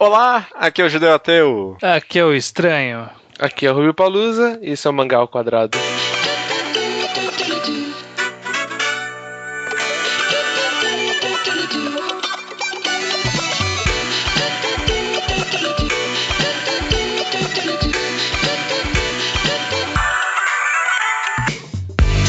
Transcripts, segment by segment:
Olá, aqui é o Judeu Ateu. Aqui é o Estranho. Aqui é o Rubio Palusa e isso é o Mangá ao Quadrado.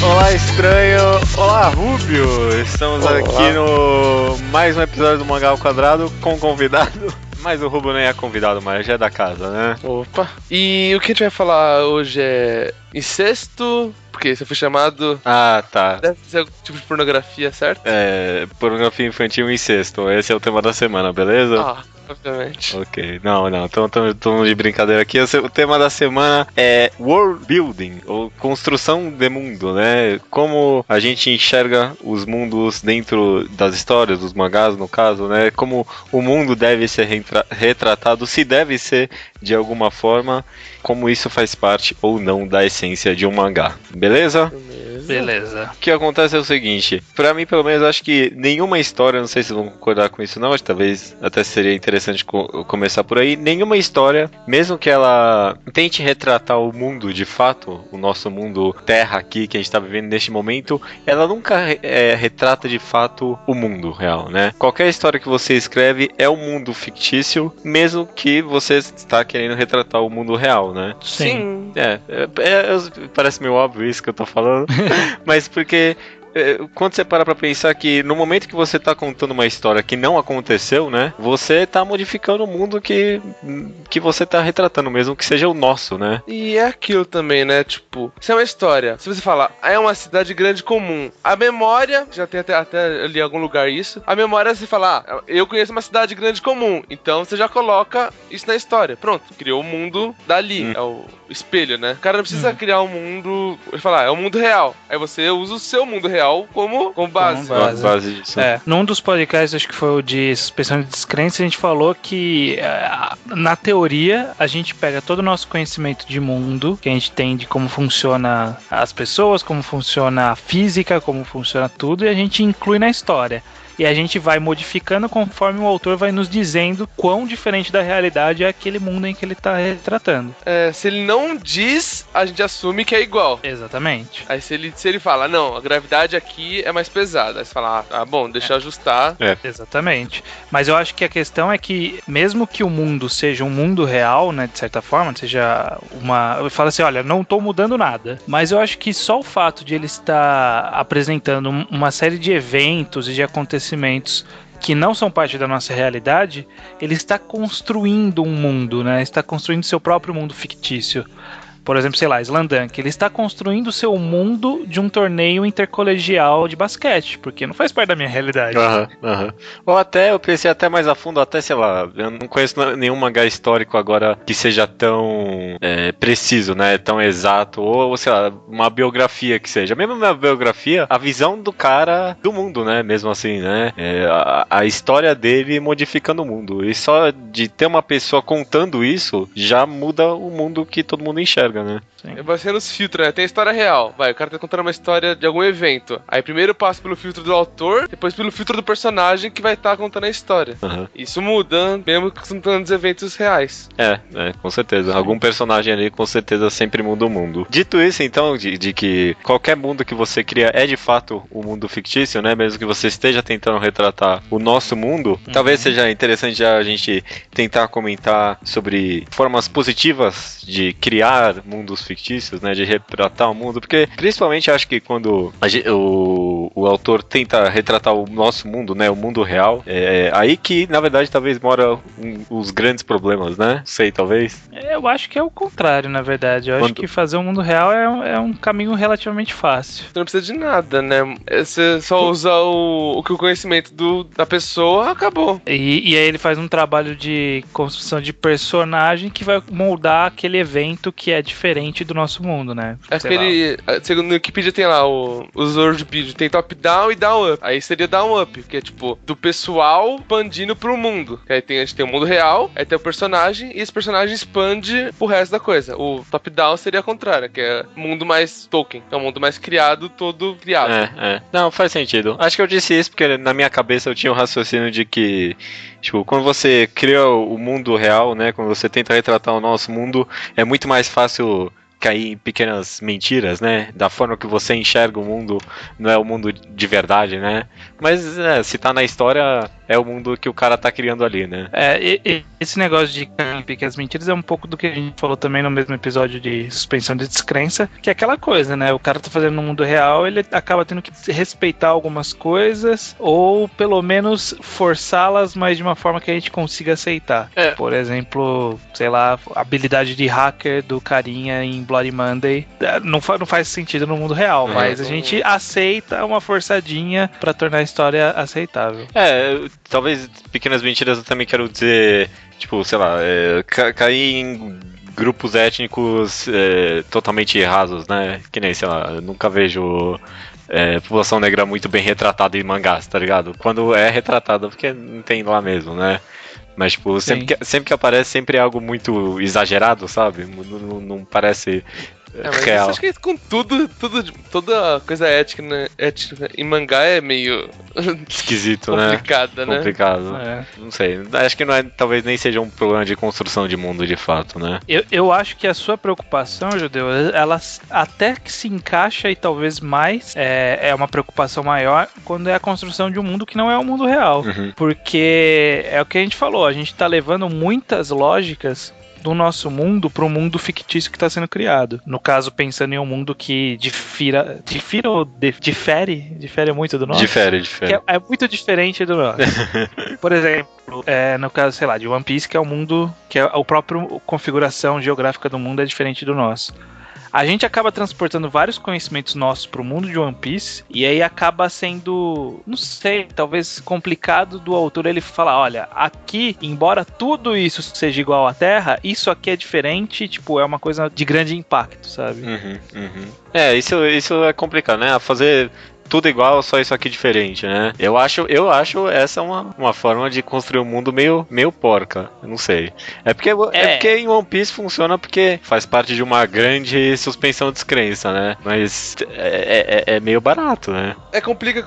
Olá, Estranho. Olá, Rubio. Estamos aqui no mais um episódio do Mangá ao Quadrado com um convidado. Mas o Rubio nem é convidado, mas já é da casa, né? Opa. E o que a gente vai falar hoje é incesto, porque você foi chamado... Ah, tá. Deve ser algum tipo de pornografia, certo? É, pornografia infantil e incesto. Esse é o tema da semana, beleza? Ah, obviamente. Ok, não, estamos de brincadeira aqui. O tema da semana é world building, ou construção de mundo, né? Como a gente enxerga os mundos dentro das histórias, dos mangás, no caso, né? Como o mundo deve ser retratado, se deve ser de alguma forma, como isso faz parte ou não da essência de um mangá. Beleza? Beleza. O que acontece é o seguinte, pra mim pelo menos acho que nenhuma história, não sei se vão concordar com isso não, mas talvez até seria interessante começar por aí, nenhuma história, mesmo que ela tente retratar o mundo de fato, o nosso mundo terra aqui que a gente tá vivendo neste momento, ela nunca retrata de fato o mundo real, né? Qualquer história que você escreve é um mundo fictício, mesmo que você está querendo retratar o mundo real, né? Sim. Parece meio óbvio isso que eu tô falando, mas porque quando você para pra pensar que no momento que você tá contando uma história que não aconteceu, né? Você tá modificando o mundo que você tá retratando, mesmo que seja o nosso, né? E é aquilo também, né? Tipo, se é uma história, se você falar, é uma cidade grande comum, a memória, já tem até ali em algum lugar isso, a memória você fala, eu conheço uma cidade grande comum, então você já coloca isso na história. Pronto, criou o mundo dali, é o espelho, né? O cara não precisa criar um mundo, ele fala, é o mundo real. Aí você usa o seu mundo real como base. Base disso. Num dos podcasts, acho que foi o de suspensão de descrença, a gente falou que na teoria a gente pega todo o nosso conhecimento de mundo que a gente tem de como funciona as pessoas, como funciona a física, como funciona tudo, e a gente inclui na história. E a gente vai modificando conforme o autor vai nos dizendo quão diferente da realidade é aquele mundo em que ele está retratando. Se ele não diz, a gente assume que é igual. Exatamente. Aí se ele fala, não, a gravidade aqui é mais pesada. Aí você fala, bom, deixa eu ajustar. Exatamente. Mas eu acho que a questão é que, mesmo que o mundo seja um mundo real, né, de certa forma, seja uma... Eu falo assim, olha, não estou mudando nada. Mas eu acho que só o fato de ele estar apresentando uma série de eventos e de acontecimentos que não são parte da nossa realidade, ele está construindo um mundo, né? Está construindo seu próprio mundo fictício. Por exemplo, sei lá, Slamdunk, ele está construindo o seu mundo de um torneio intercolegial de basquete, porque não faz parte da minha realidade. Ou até, eu pensei até mais a fundo, até, sei lá, eu não conheço nenhum mangá histórico agora que seja tão preciso, né, tão exato, ou sei lá, uma biografia que seja. Mesmo uma biografia, a visão do cara do mundo, né, mesmo assim, né, a história dele modificando o mundo. E só de ter uma pessoa contando isso, já muda o mundo que todo mundo enxerga, né? Vai ser nos filtros, né? Tem a história real. O cara tá contando uma história de algum evento. Aí primeiro passa pelo filtro do autor, depois pelo filtro do personagem que vai estar contando a história. Isso muda, mesmo que contando os eventos reais. Com certeza. Sim. Algum personagem ali com certeza sempre muda o mundo. Dito isso, então, de que qualquer mundo que você cria é de fato um mundo fictício, né? Mesmo que você esteja tentando retratar o nosso mundo, talvez seja interessante já a gente tentar comentar sobre formas positivas de criar mundos fictícios, né, de retratar o mundo, porque principalmente acho que quando o autor tenta retratar o nosso mundo, né, o mundo real, é aí que na verdade talvez mora os grandes problemas, né, sei, talvez. Eu acho que é o contrário, na verdade, eu acho que fazer um mundo real é um caminho relativamente fácil. Você não precisa de nada, né, você só usa o conhecimento da pessoa, acabou. E aí ele faz um trabalho de construção de personagem que vai moldar aquele evento que é diferente do nosso mundo, né? Acho que ele, segundo o Wikipedia, tem lá os world building, tem top-down e down-up. Aí seria down-up, que é tipo, do pessoal expandindo pro mundo. Que aí a gente tem o mundo real, aí tem o personagem, e esse personagem expande pro resto da coisa. O top-down seria a contrária, que é mundo mais Tolkien, é um mundo mais criado, todo criado. Não, faz sentido. Acho que eu disse isso porque na minha cabeça eu tinha um raciocínio de que, tipo, quando você cria o mundo real, né, quando você tenta retratar o nosso mundo, é muito mais fácil cair em pequenas mentiras, né? Da forma que você enxerga o mundo, não é o mundo de verdade, né? Mas se tá na história, é o mundo que o cara tá criando ali, né? Esse negócio de cair em pequenas mentiras é um pouco do que a gente falou também no mesmo episódio de suspensão de descrença, que é aquela coisa, né? O cara tá fazendo no mundo real, ele acaba tendo que respeitar algumas coisas, ou pelo menos forçá-las, mas de uma forma que a gente consiga aceitar. Por exemplo, sei lá, a habilidade de hacker do carinha em Bloody Monday não faz sentido no mundo real, mas a gente aceita uma forçadinha pra tornar a história aceitável. Talvez pequenas mentiras eu também quero dizer, tipo, sei lá, cair em grupos étnicos totalmente rasos, né? Que nem, sei lá, eu nunca vejo população negra muito bem retratada em mangás, tá ligado? Quando é retratada, porque não tem lá mesmo, né? Mas, tipo, sempre que aparece, sempre é algo muito exagerado, sabe? Não parece mas real. Acho que com toda coisa ética, né? Ética em mangá é meio esquisito, complicada, né? Complicado. Não sei. Acho que talvez nem seja um problema de construção de mundo de fato, né? Eu acho que a sua preocupação, Judeu, ela até que se encaixa e talvez mais é uma preocupação maior quando é a construção de um mundo que não é o mundo real. Porque é o que a gente falou, a gente tá levando muitas lógicas do nosso mundo para um mundo fictício que está sendo criado. No caso, pensando em um mundo que difere muito do nosso. Difere. Que é muito diferente do nosso. Por exemplo, no caso, sei lá, de One Piece, que é um mundo que é a própria configuração geográfica do mundo é diferente do nosso. A gente acaba transportando vários conhecimentos nossos pro mundo de One Piece, e aí acaba sendo, não sei, talvez complicado do autor ele falar, olha, aqui, embora tudo isso seja igual à Terra, isso aqui é diferente, tipo, é uma coisa de grande impacto, sabe? Isso é complicado, né? Fazer tudo igual, só isso aqui diferente, né? Eu acho essa uma forma de construir um mundo meio porca. Eu não sei. É porque em One Piece funciona porque faz parte de uma grande suspensão de descrença, né? Mas é meio barato, né? Complica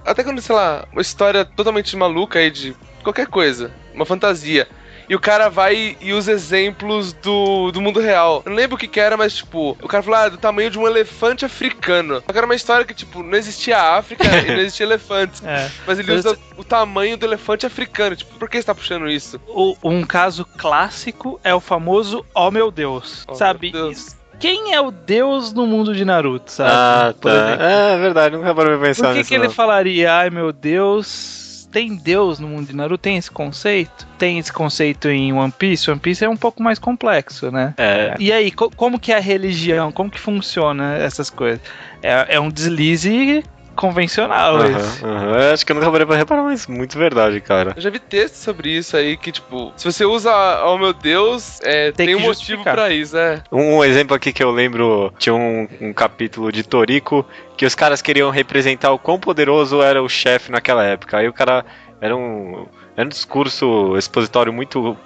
até quando, sei lá, uma história totalmente maluca aí de qualquer coisa, uma fantasia. E o cara vai e usa exemplos do mundo real. Eu não lembro o que era, mas, tipo, o cara falou, do tamanho de um elefante africano. Só que era uma história que, tipo, não existia África e não existia elefantes. Mas ele usa o tamanho do elefante africano. Tipo, por que você tá puxando isso? Um caso clássico é o famoso Oh Meu Deus. Sabe? Meu Deus. Quem é o deus no mundo de Naruto, sabe? Tá. É verdade, nunca parei pra pensar nisso. Por que ele falaria, ai meu Deus... Tem Deus no mundo de Naruto? Tem esse conceito? Tem esse conceito em One Piece? One Piece é um pouco mais complexo, né? E aí, como que é a religião? Como que funciona essas coisas? É um deslize convencional isso. Acho que eu nunca parei pra reparar, mas muito verdade, cara. Eu já vi textos sobre isso aí, que tipo, se você usa oh meu Deus, tem um motivo pra isso, Um exemplo aqui que eu lembro, tinha um capítulo de Toriko, que os caras queriam representar o quão poderoso era o chefe naquela época. Aí o cara era um discurso expositório muito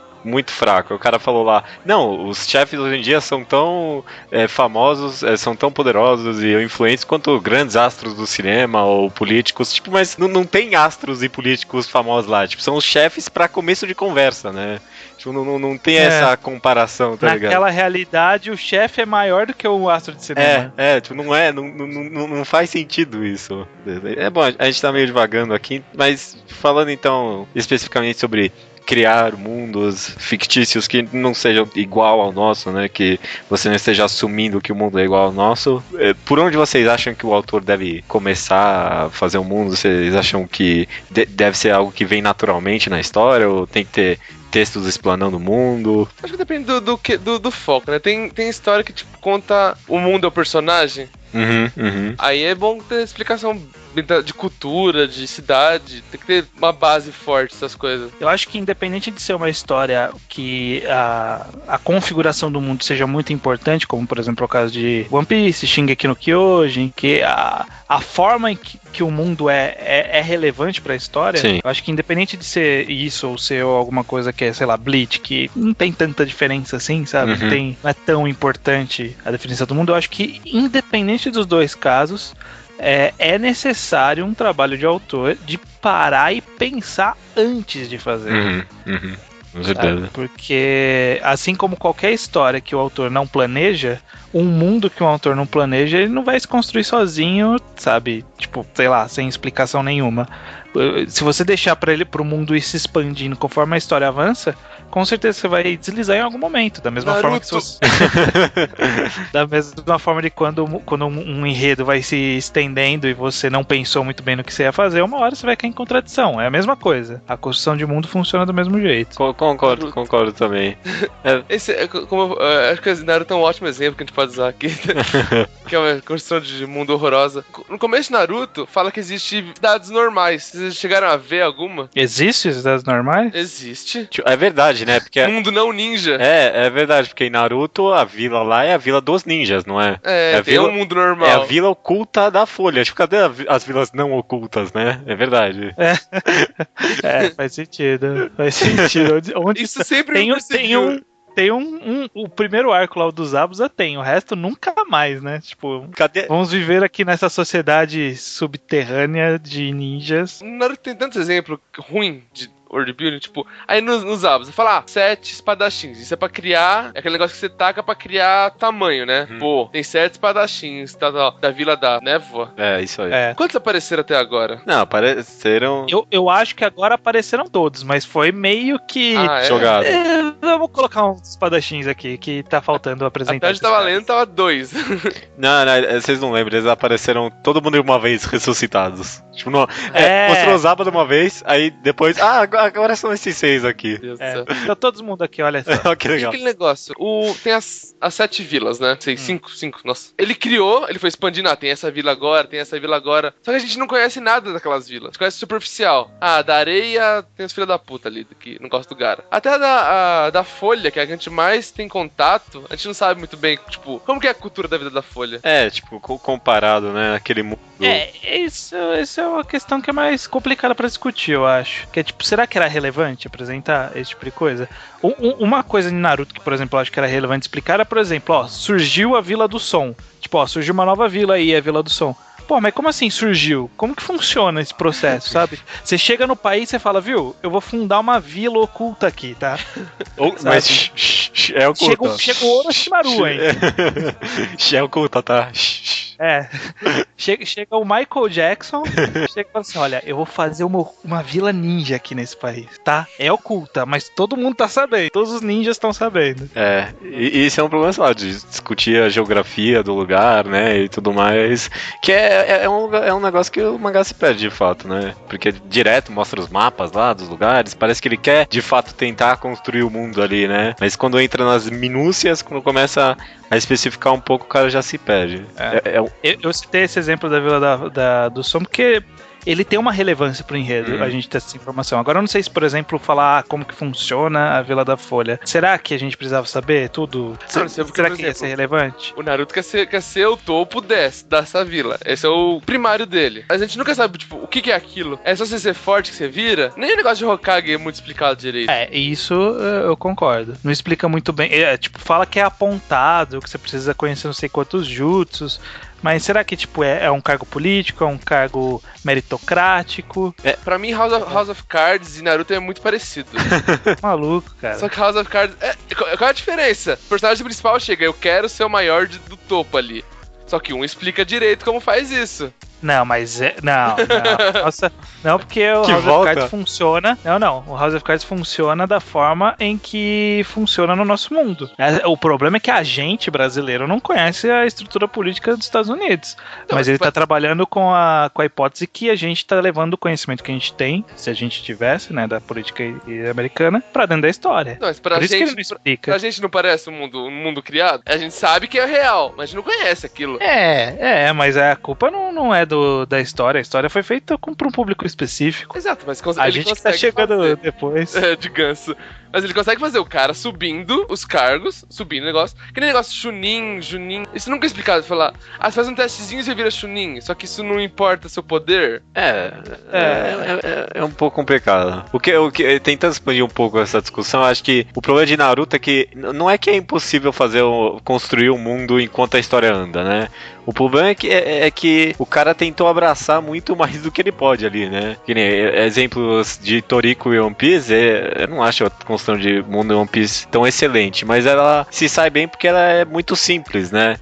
fraco. O cara falou lá, não, os chefes hoje em dia são tão famosos, são tão poderosos e influentes quanto grandes astros do cinema ou políticos, tipo, mas não tem astros e políticos famosos lá, tipo, são os chefes pra começo de conversa, né? Tipo, não tem essa comparação, tá ligado? Naquela realidade, o chefe é maior do que o astro de cinema. Tipo, não faz sentido isso. É bom, a gente tá meio divagando aqui, mas falando então especificamente sobre criar mundos fictícios que não sejam igual ao nosso, né? Que você não esteja assumindo que o mundo é igual ao nosso. Por onde vocês acham que o autor deve começar a fazer um mundo? Vocês acham que deve ser algo que vem naturalmente na história? Ou tem que ter textos explanando o mundo? Acho que depende do foco, né? Tem história que tipo conta o mundo é o personagem. Aí é bom ter explicação de cultura, de cidade. Tem que ter uma base forte, essas coisas. Eu acho que independente de ser uma história que a configuração do mundo seja muito importante, como por exemplo o caso de One Piece, Shingeki no Kyojin, que a forma em que o mundo é relevante pra história, Sim. eu acho que independente de ser isso ou ser alguma coisa que é, sei lá, Bleach, que não tem tanta diferença assim, sabe? Não é tão importante a definição do mundo, eu acho que independente dos dois casos, é necessário um trabalho de autor de parar e pensar antes de fazer. Com certeza. Sabe? Porque assim como qualquer história que o autor não planeja, um mundo que um autor não planeja, ele não vai se construir sozinho, sabe? Tipo, sei lá, sem explicação nenhuma. Se você deixar pro mundo ir se expandindo conforme a história avança, com certeza você vai deslizar em algum momento. Da mesma forma que você... Da mesma forma de quando um enredo vai se estendendo e você não pensou muito bem no que você ia fazer, uma hora você vai cair em contradição. É a mesma coisa. A construção de mundo funciona do mesmo jeito. Concordo também. Acho que Naruto é um ótimo exemplo que a gente pode usar aqui. Que é uma construção de mundo horrorosa. No começo de Naruto, fala que existe cidades normais. Vocês chegaram a ver alguma? Existe cidades normais? Existe. É verdade, né? Porque Mundo não ninja. É verdade, porque em Naruto a vila lá é a vila dos ninjas, não é? Tem um mundo normal. É a vila oculta da Folha. Tipo, cadê as vilas não ocultas, né? É verdade. Faz sentido. Faz sentido. Isso sempre tem o primeiro arco lá, o dos Zabuza tem, o resto nunca mais, né? Tipo, cadê? Vamos viver aqui nessa sociedade subterrânea de ninjas. Naruto tem tantos exemplos ruins de world building, tipo, aí nos Zabuza, fala, 7 espadachins, isso é pra criar, é aquele negócio que você taca pra criar tamanho, né? Pô, tem 7 espadachins, da Vila da Névoa. Isso aí. Quantos apareceram até agora? Não, apareceram... Eu acho que agora apareceram todos, mas foi meio que... jogado. Vamos colocar uns espadachins aqui, que tá faltando apresentar. Até onde tava lendo, tava 2. Não, vocês não lembram, eles apareceram todo mundo de uma vez ressuscitados. Tipo, mostrou os Zabuza de uma vez, aí depois, agora são esses 6 aqui. Tá todo mundo aqui, olha só. Que legal. Aquele negócio, tem as 7 vilas, né? 5, nossa. Ele foi expandindo, tem essa vila agora, tem essa vila agora. Só que a gente não conhece nada daquelas vilas. A gente conhece superficial. Da areia, tem os filhos da puta ali, que não gosta do Gaara. Até a da Folha, que é a que a gente mais tem contato, a gente não sabe muito bem, tipo, como que é a cultura da vida da Folha. Tipo, comparado, né, aquele mundo... Isso é uma questão que é mais complicada pra discutir, eu acho. Que é tipo, será que era relevante apresentar esse tipo de coisa? Uma coisa de Naruto que, por exemplo, eu acho que era relevante explicar era, por exemplo, surgiu a Vila do Som. Tipo, surgiu uma nova vila aí, a Vila do Som. Pô, mas como assim surgiu? Como que funciona esse processo, sabe? Você chega no país e você fala, viu, eu vou fundar uma vila oculta aqui, tá? Mas é oculta. Chega o Orochimaru, hein? É oculta, tá? Chega o Michael Jackson, chega e fala assim, olha, eu vou fazer uma vila ninja aqui nesse país, tá? É oculta, mas todo mundo tá sabendo, todos os ninjas estão sabendo. E isso é um problema, sei lá, de discutir a geografia do lugar, né, e tudo mais, que é um negócio que o mangá se perde, de fato, né, porque direto mostra os mapas lá dos lugares, parece que ele quer, de fato, tentar construir o mundo ali, né, mas quando entra nas minúcias, quando começa a especificar um pouco, o cara já se perde. Eu citei esse exemplo da Vila do Som porque ele tem uma relevância pro enredo, a gente ter essa informação. Agora eu não sei se, por exemplo, falar como que funciona a Vila da Folha. Será que a gente precisava saber tudo? Será que ia ser relevante? O Naruto quer ser o topo dessa vila. Esse é o primário dele. Mas a gente nunca sabe, tipo, o que é aquilo. É só você ser forte que você vira? Nem o negócio de Hokage é muito explicado direito. Isso eu concordo. Não explica muito bem. Tipo, fala que é apontado, que você precisa conhecer não sei quantos jutsus. Mas será que, tipo, é um cargo político, é um cargo meritocrático? Pra mim, House of Cards e Naruto é muito parecido. Maluco, cara. Só que House of Cards... Qual é a diferença? O personagem principal chega, eu quero ser o maior do topo ali. Só que um explica direito como faz isso. Não, mas não. Nossa, não, porque o House of Cards funciona. Não. O House of Cards funciona da forma em que funciona no nosso mundo. O problema é que a gente, brasileiro, não conhece a estrutura política dos Estados Unidos. Mas ele tá trabalhando com a hipótese que a gente tá levando o conhecimento que a gente tem, se a gente tivesse, né, da política americana, pra dentro da história. Não, mas por isso que ele não explica. Pra gente não parece um mundo criado? A gente sabe que é real, mas a gente não conhece aquilo. Mas a culpa não não é da história. A história foi feita pra um público específico. Exato, mas A gente que tá chegando depois. De ganso. Mas ele consegue fazer o cara subindo os cargos, subindo o negócio. Que nem negócio Chunin, Junin. Isso nunca é explicado. Falar, você faz um testezinho e você vira Chunin. Só que isso não importa seu poder. É um pouco complicado. Tentando expandir um pouco essa discussão, acho que o problema de Naruto é que não é que é impossível construir um mundo enquanto a história anda, né? O problema é que o cara tentou abraçar muito mais do que ele pode ali, né? Que nem exemplos de Toriko e One Piece, eu não acho a construção de mundo One Piece tão excelente, mas ela se sai bem porque ela é muito simples, né?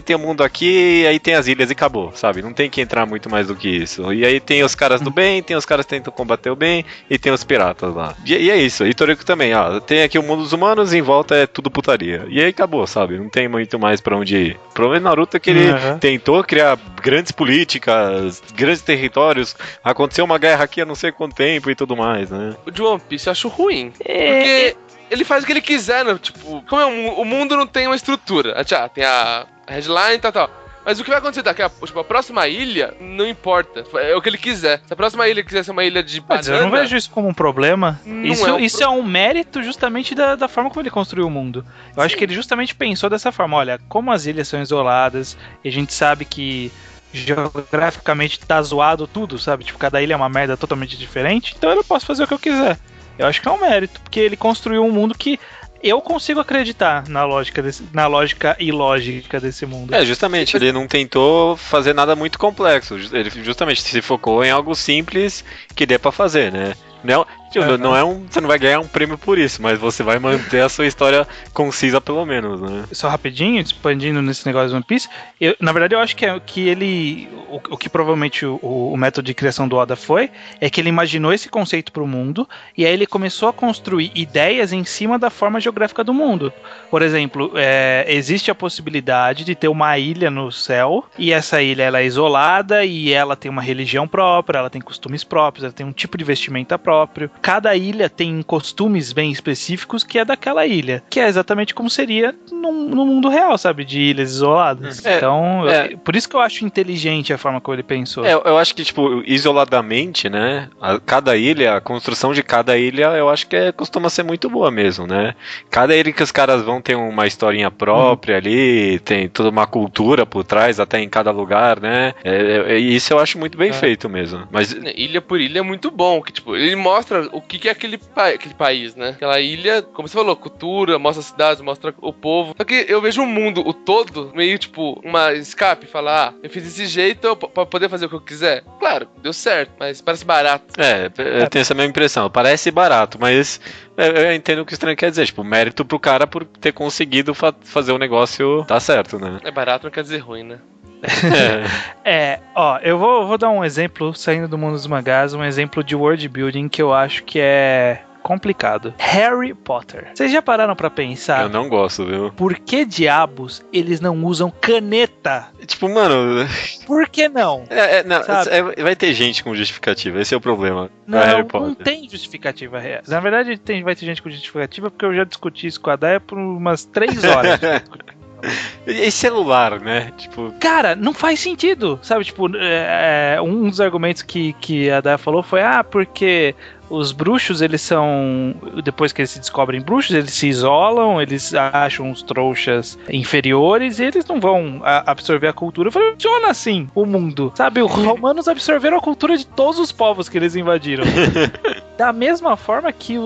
Tem o mundo aqui, e aí tem as ilhas e acabou, sabe? Não tem que entrar muito mais do que isso. E aí tem os caras do bem, tem os caras que tentam combater o bem, e tem os piratas lá. E é isso. E Toriko também, tem aqui o mundo dos humanos, em volta é tudo putaria. E aí acabou, sabe? Não tem muito mais pra onde ir. O problema de Naruto é que ele tentou criar grandes políticas, grandes territórios, aconteceu uma guerra aqui há não sei quanto tempo e tudo mais, né? O de One Piece eu acho ruim. Porque ele faz o que ele quiser, né? Tipo, como o mundo não tem uma estrutura. Tem a headline e tal. Mas o que vai acontecer daqui a próxima ilha, não importa. É o que ele quiser. Se a próxima ilha quiser ser uma ilha de banana... Mas eu não vejo isso como um problema. Isso é um mérito justamente da forma como ele construiu o mundo. Eu acho que ele justamente pensou dessa forma. Olha, como as ilhas são isoladas, e a gente sabe que geograficamente tá zoado tudo, sabe? Tipo, cada ilha é uma merda totalmente diferente. Então eu posso fazer o que eu quiser. Eu acho que é um mérito, porque ele construiu um mundo que... eu consigo acreditar na lógica e lógica desse mundo. Justamente, ele não tentou fazer nada muito complexo. Ele justamente se focou em algo simples que dê pra fazer, né? Você não vai ganhar um prêmio por isso, mas você vai manter a sua história concisa pelo menos, né? Só rapidinho, expandindo nesse negócio de One Piece, na verdade eu acho que ele, o que provavelmente o método de criação do Oda é que ele imaginou esse conceito pro mundo, e aí ele começou a construir ideias em cima da forma geográfica do mundo. Por exemplo, existe a possibilidade de ter uma ilha no céu, e essa ilha ela é isolada, e ela tem uma religião própria, ela tem costumes próprios, ela tem um tipo de vestimenta próprio. Cada ilha tem costumes bem específicos que é daquela ilha, que é exatamente como seria no mundo real, sabe? De ilhas isoladas. Por isso que eu acho inteligente a forma como ele pensou. Eu acho que, tipo, isoladamente, né? Cada ilha, a construção de cada ilha, eu acho que costuma ser muito boa mesmo, né? Cada ilha que os caras vão ter uma historinha própria ali, tem toda uma cultura por trás, até em cada lugar, né? Isso eu acho muito bem feito mesmo. Mas ilha por ilha é muito bom, que tipo, ele mostra o que é aquele país, né? Aquela ilha, como você falou, cultura, mostra as cidades, mostra o povo. Só que eu vejo o mundo, o todo, meio tipo, uma escape, falar, eu fiz desse jeito pra poder fazer o que eu quiser. Claro, deu certo, mas parece barato. Eu tenho essa mesma impressão. Parece barato, mas eu entendo o que o estranho quer dizer. Tipo, mérito pro cara por ter conseguido fazer o negócio dar certo, né? Barato não quer dizer ruim, né? Eu vou dar um exemplo, saindo do mundo dos mangás, um exemplo de world building que eu acho que é complicado. Harry Potter. Vocês já pararam pra pensar? Eu não gosto, viu? Por que diabos eles não usam caneta? Tipo, mano... Por que não? Vai ter gente com justificativa, esse é o problema. Não tem justificativa real. Na verdade, vai ter gente com justificativa porque eu já discuti isso com a Daya por umas 3 horas. E celular, né? Tipo... Cara, não faz sentido, sabe? Tipo, um dos argumentos que a Daya falou foi, porque os bruxos, eles são... Depois que eles se descobrem bruxos, eles se isolam, eles acham os trouxas inferiores e eles não vão absorver a cultura. Eu falei, funciona assim o mundo, sabe? Os romanos absorveram a cultura de todos os povos que eles invadiram. Da mesma forma que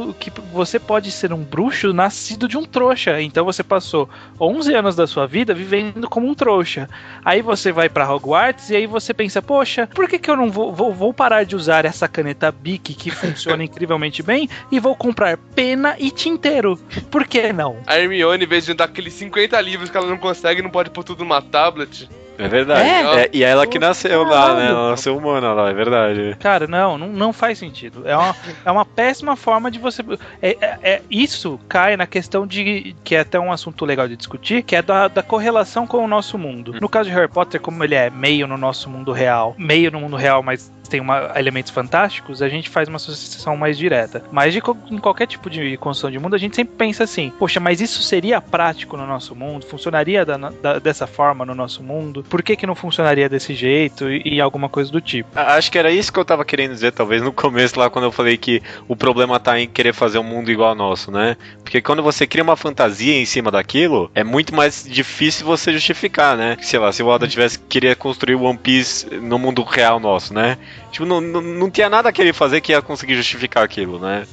você pode ser um bruxo nascido de um trouxa. Então você passou 11 anos da sua vida vivendo como um trouxa. Aí você vai pra Hogwarts e aí você pensa, poxa, por que eu não vou parar de usar essa caneta Bic que funciona incrivelmente bem e vou comprar pena e tinteiro? Por que não? A Hermione, em vez de dar aqueles 50 livros que ela não consegue, não pode pôr tudo numa tablet... É verdade. E ela que nasceu lá, né? Ela nasceu humana lá, é verdade. Cara, não faz sentido. É uma péssima forma de você... Isso cai na questão de... Que é até um assunto legal de discutir, que é da correlação com o nosso mundo. No caso de Harry Potter, como ele é meio no nosso mundo real, mas tem elementos fantásticos, a gente faz uma associação mais direta. Mas em qualquer tipo de construção de mundo, a gente sempre pensa assim, poxa, mas isso seria prático no nosso mundo? Funcionaria dessa forma no nosso mundo? por que não funcionaria desse jeito e alguma coisa do tipo. Acho que era isso que eu tava querendo dizer, talvez, no começo lá, quando eu falei que o problema tá em querer fazer um mundo igual ao nosso, né? Porque quando você cria uma fantasia em cima daquilo, é muito mais difícil você justificar, né? Sei lá, se o Oda queria construir o One Piece no mundo real nosso, né? Tipo, não tinha nada que ele fazer que ia conseguir justificar aquilo, né?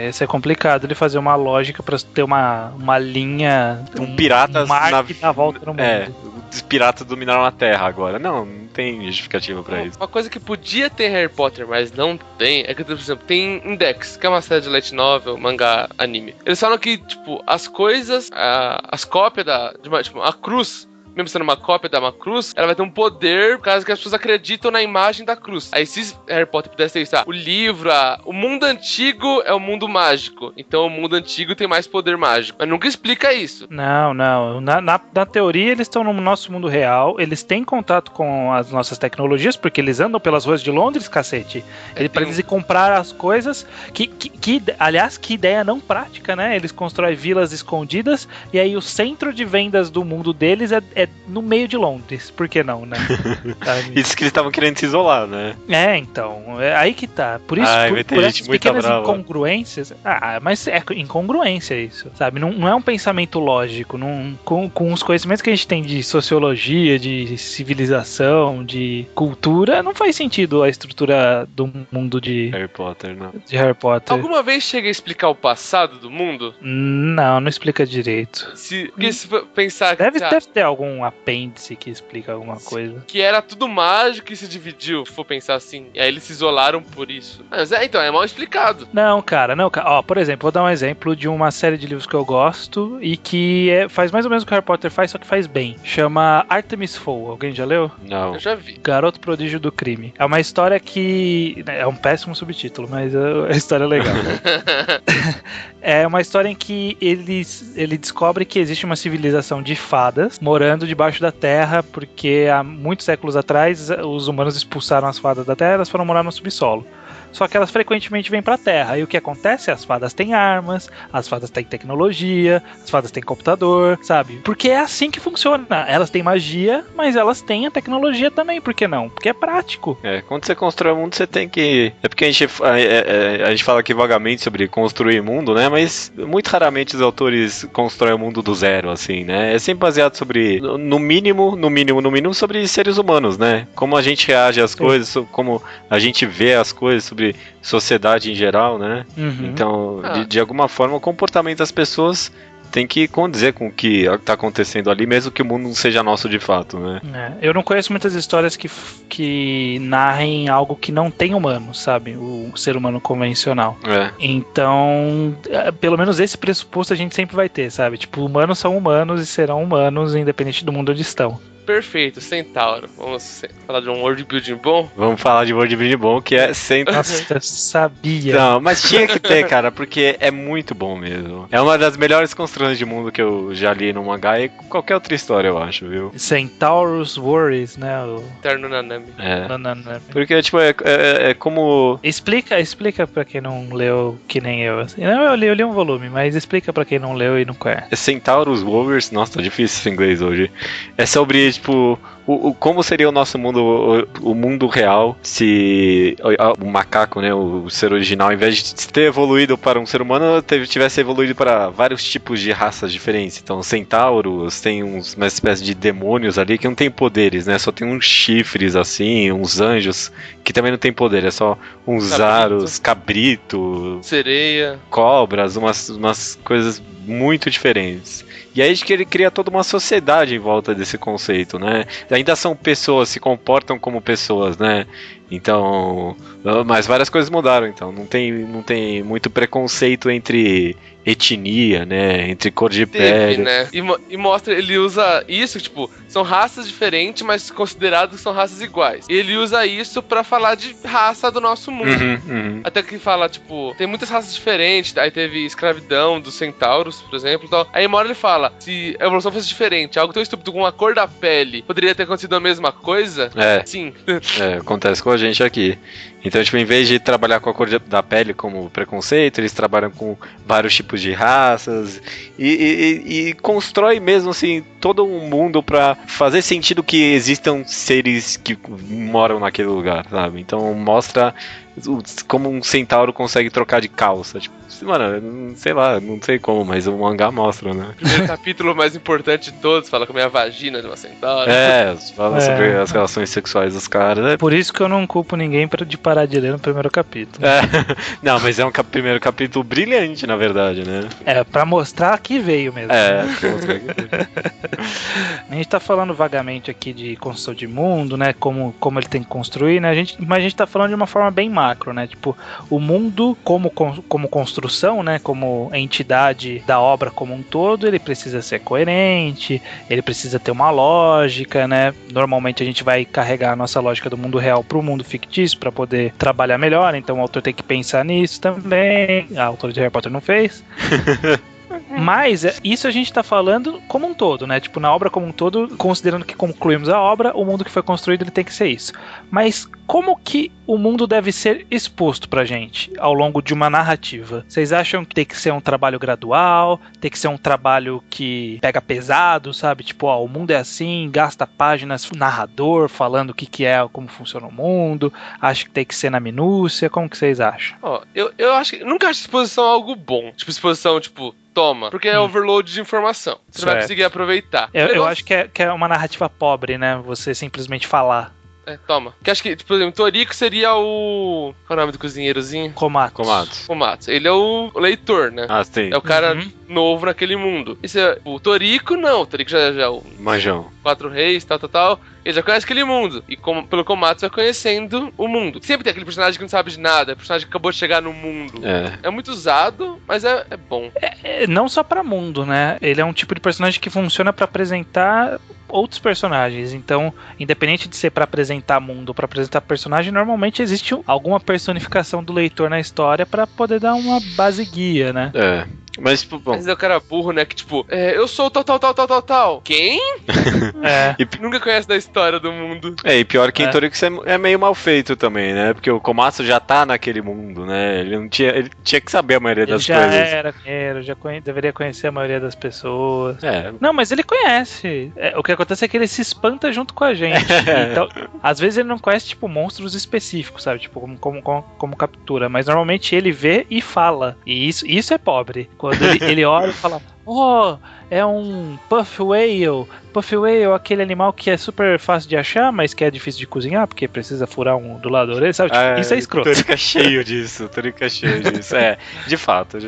Isso é complicado, ele fazer uma lógica pra ter uma linha, piratas mar que dá a volta no mundo. Os piratas dominaram a Terra agora. Não tem justificativa pra isso. Uma coisa que podia ter Harry Potter, mas não tem, é que, por exemplo, tem Index, que é uma série de light novel, mangá, anime. Eles falam que, tipo, as coisas, as cópias tipo, a cruz, mesmo sendo uma cópia da uma cruz, ela vai ter um poder, por causa que as pessoas acreditam na imagem da cruz. Aí se Harry Potter pudesse ter isso, o livro, o mundo antigo é o mundo mágico, então o mundo antigo tem mais poder mágico. Mas nunca explica isso. Não. Na teoria, eles estão no nosso mundo real, eles têm contato com as nossas tecnologias, porque eles andam pelas ruas de Londres, cacete. Pra eles ir comprar as coisas, aliás, que ideia não prática, né? Eles constroem vilas escondidas, e aí o centro de vendas do mundo deles é no meio de Londres, por que não, né? Isso que eles estavam querendo se isolar, né? Então, é aí que tá. Por isso, por essas pequenas incongruências. Mas é incongruência isso, sabe? Não é um pensamento lógico. Com os conhecimentos que a gente tem de sociologia, de civilização, de cultura, não faz sentido a estrutura do mundo de Harry Potter, não. De Harry Potter. Alguma vez chega a explicar o passado do mundo? Não explica direito. Porque se pensar deve ter algum apêndice que explica alguma coisa. Que era tudo mágico e se dividiu, se for pensar assim. E aí eles se isolaram por isso. Mas então, é mal explicado. Não, cara. Ó, por exemplo, vou dar um exemplo de uma série de livros que eu gosto e que faz mais ou menos o que o Harry Potter faz, só que faz bem. Chama Artemis Fowl. Alguém já leu? Não. Eu já vi. Garoto Prodígio do Crime. É uma história que... É um péssimo subtítulo, mas a história é legal. É uma história em que ele descobre que existe uma civilização de fadas morando debaixo da terra, porque há muitos séculos atrás os humanos expulsaram as fadas da terra e elas foram morar no subsolo. Só que elas frequentemente vêm pra terra. E o que acontece? As fadas têm armas, as fadas têm tecnologia, as fadas têm computador, sabe? Porque é assim que funciona. Elas têm magia, mas elas têm a tecnologia também. Por que não? Porque é prático. Quando você constrói o mundo, você tem que... É porque a gente fala aqui vagamente sobre construir mundo, né? Mas muito raramente os autores constroem o mundo do zero, assim, né? É sempre baseado sobre, no mínimo, sobre seres humanos, né? Como a gente reage às coisas, como a gente vê as coisas, sobre sociedade em geral, né? Uhum. Então, de alguma forma, o comportamento das pessoas tem que condizer com o que está acontecendo ali, mesmo que o mundo não seja nosso de fato, né? Eu não conheço muitas histórias que narrem algo que não tem humano, sabe? O ser humano convencional. Então, pelo menos esse pressuposto a gente sempre vai ter, sabe? Tipo, humanos são humanos e serão humanos, independente do mundo onde estão. Perfeito, Centauro. Vamos falar de um world building bom? Vamos falar de world building bom, que é Centauro. Nossa, eu sabia. Não, mas tinha que ter, cara, porque é muito bom mesmo. É uma das melhores construções de mundo que eu já li no mangá e qualquer outra história, eu acho, viu? Centaurus Worries, né? Eterno Nanami. Nanami. Porque, tipo, é como... Explica pra quem não leu, que nem eu. Assim. Eu li um volume, mas explica pra quem não leu e não conhece. Centaurus Warriors, nossa, tá difícil esse inglês hoje. É sobre, tipo, como seria o nosso mundo, o mundo real, se o macaco, né, o ser original, ao invés de ter evoluído para um ser humano, tivesse evoluído para vários tipos de raças diferentes. Então, centauros, tem uma espécie de demônios ali que não tem poderes, né, só tem uns chifres, assim, uns anjos, que também não tem poder, é só uns aros, cabrito, sereia, cobras, umas coisas muito diferentes. E aí que ele cria toda uma sociedade em volta desse conceito, né? Ainda são pessoas, se comportam como pessoas, né? Então, mas várias coisas mudaram, então não tem muito preconceito entre etnia, né, entre cor de pele, né? E mostra, ele usa isso, tipo, são raças diferentes, mas considerados que são raças iguais. E ele usa isso pra falar de raça do nosso mundo. Até que fala, tipo, tem muitas raças diferentes, aí teve escravidão dos centauros, por exemplo, então, aí uma hora ele fala, se a evolução fosse diferente, algo tão estúpido como a cor da pele, poderia ter acontecido a mesma coisa? Sim. Acontece com a gente aqui. Então, tipo, em vez de trabalhar com a cor da pele como preconceito, eles trabalham com vários tipos de raças e constrói mesmo, assim, todo um mundo pra fazer sentido que existam seres que moram naquele lugar, sabe? Então mostra como um centauro consegue trocar de calça. Tipo, mano, sei lá, não sei como, mas o mangá mostra, né? Primeiro capítulo mais importante de todos, fala como é a vagina de uma centaura. Fala sobre as relações sexuais dos caras. Por isso que eu não culpo ninguém de parar de ler no primeiro capítulo. Não, mas é um primeiro capítulo brilhante, na verdade, né? Pra mostrar que veio mesmo. Pra mostrar que veio. A gente tá falando vagamente aqui de construção de mundo, né? Como ele tem que construir, né? Mas a gente tá falando de uma forma bem macro, né? Tipo, o mundo como construção, né? Como entidade da obra como um todo, ele precisa ser coerente, ele precisa ter uma lógica, né? Normalmente a gente vai carregar a nossa lógica do mundo real pro mundo fictício para poder trabalhar melhor, então o autor tem que pensar nisso também. A autora de Harry Potter não fez. Mas isso a gente tá falando como um todo, né? Tipo, na obra como um todo, considerando que concluímos a obra, o mundo que foi construído ele tem que ser isso. Mas como que o mundo deve ser exposto pra gente ao longo de uma narrativa? Vocês acham que tem que ser um trabalho gradual? Tem que ser um trabalho que pega pesado, sabe? Tipo, o mundo é assim, gasta páginas narrador falando o que é, como funciona o mundo. Acho que tem que ser na minúcia. Como que vocês acham? Eu acho que nunca acho exposição algo bom. Tipo, exposição, tipo, toma. Porque é overload de informação. Você não vai conseguir aproveitar. Eu acho que é uma narrativa pobre, né? Você simplesmente falar. Toma. Que acho que, tipo, por exemplo, Toriko seria o... Qual é o nome do cozinheirozinho? Komatsu. Ele é o leitor, né? Sim. É o cara novo naquele mundo. O Toriko, não. O Toriko já é o... Manjão. 4 reis, tal. Ele já conhece aquele mundo. E pelo Komatsu vai conhecendo o mundo. Sempre tem aquele personagem que não sabe de nada. É personagem que acabou de chegar no mundo. É muito usado, mas é bom. Não só pra mundo, né? Ele é um tipo de personagem que funciona pra apresentar outros personagens. Então, independente de ser pra apresentar mundo ou pra apresentar personagem, normalmente existe alguma personificação do leitor na história pra poder dar uma base guia, né? Mas, tipo, bom. Mas é o cara burro, né? Que, tipo, eu sou tal. Quem? Nunca conhece da história do mundo. E pior que em Toriko é meio mal feito também, né? Porque o Komatsu já tá naquele mundo, né? Ele tinha que saber a maioria das coisas. Deveria conhecer a maioria das pessoas. Não, mas ele conhece. O que acontece é que ele se espanta junto com a gente. Então, às vezes ele não conhece, tipo, monstros específicos, sabe? Tipo, como captura. Mas normalmente ele vê e fala. E isso é pobre. Quando ele olha e fala, é um Puff Whale. Puff Whale é aquele animal que é super fácil de achar, mas que é difícil de cozinhar, porque precisa furar um do lado da orelha, sabe? Tipo, isso é escroto. Toriko é cheio disso. De fato.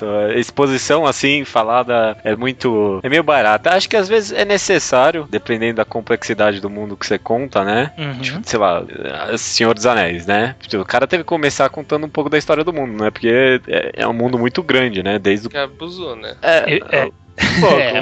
A exposição, assim, falada é meio barata. Acho que às vezes é necessário, dependendo da complexidade do mundo que você conta, né? Tipo, sei lá, Senhor dos Anéis, né? O cara teve que começar contando um pouco da história do mundo, né? Porque é um mundo muito grande, né? Desde o... Que abusou, né?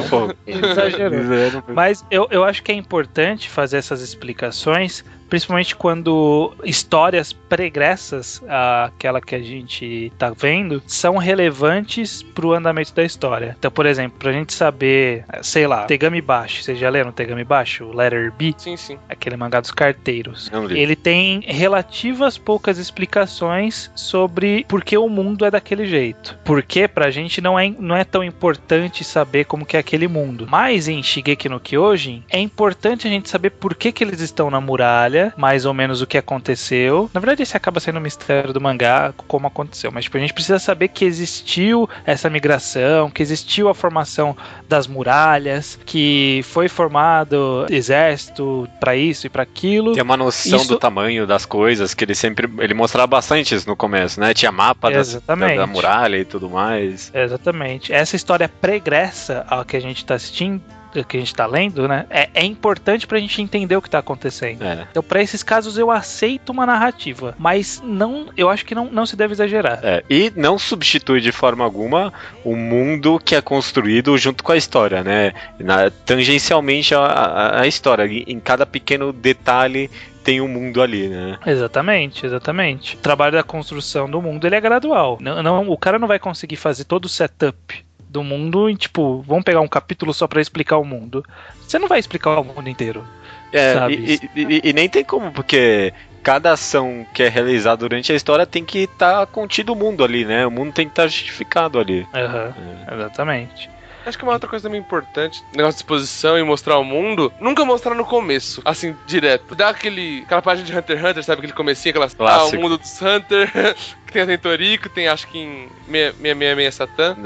Um pouco. Exagerou. Mas eu acho que é importante fazer essas explicações, principalmente quando histórias pregressas àquela que a gente tá vendo são relevantes pro andamento da história. Então, por exemplo, pra gente saber, sei lá, Tegami Bashi, vocês já leram Tegami Bashi, o Letter B? Sim. Aquele mangá dos carteiros. Não li. Ele tem relativas poucas explicações sobre por que o mundo é daquele jeito. Porque pra gente não é tão importante saber como que é aquele mundo. Mas em Shingeki no Kyojin, é importante a gente saber por que eles estão na muralha, mais ou menos o que aconteceu. Na verdade, esse acaba sendo um mistério do mangá, como aconteceu. Mas tipo, a gente precisa saber que existiu essa migração, que existiu a formação das muralhas, que foi formado exército pra isso e pra aquilo. Tem uma noção do tamanho das coisas, que ele mostrava bastante isso no começo, né? Tinha mapa da muralha e tudo mais. Exatamente. Essa história pregressa ao que a gente tá assistindo, que a gente tá lendo, né? É importante pra gente entender o que tá acontecendo. Então, pra esses casos, eu aceito uma narrativa, mas eu acho que não se deve exagerar. E não substitui de forma alguma o mundo que é construído junto com a história, né? Tangencialmente a história. Em cada pequeno detalhe tem um mundo ali, né? Exatamente. O trabalho da construção do mundo, ele é gradual. O cara não vai conseguir fazer todo o setup do mundo e, tipo, vamos pegar um capítulo só pra explicar o mundo. Você não vai explicar o mundo inteiro. Sabe? E nem tem como, porque cada ação que é realizada durante a história tem que estar contido o mundo ali, né? O mundo tem que estar justificado ali. Exatamente. Acho que uma outra coisa também importante, negócio de exposição e mostrar o mundo, nunca mostrar no começo, assim, direto. Dá aquela página de Hunter x Hunter, sabe? Aquele comecinho, o mundo dos Hunter, que tem Toriko, tem acho que em 666 Satan.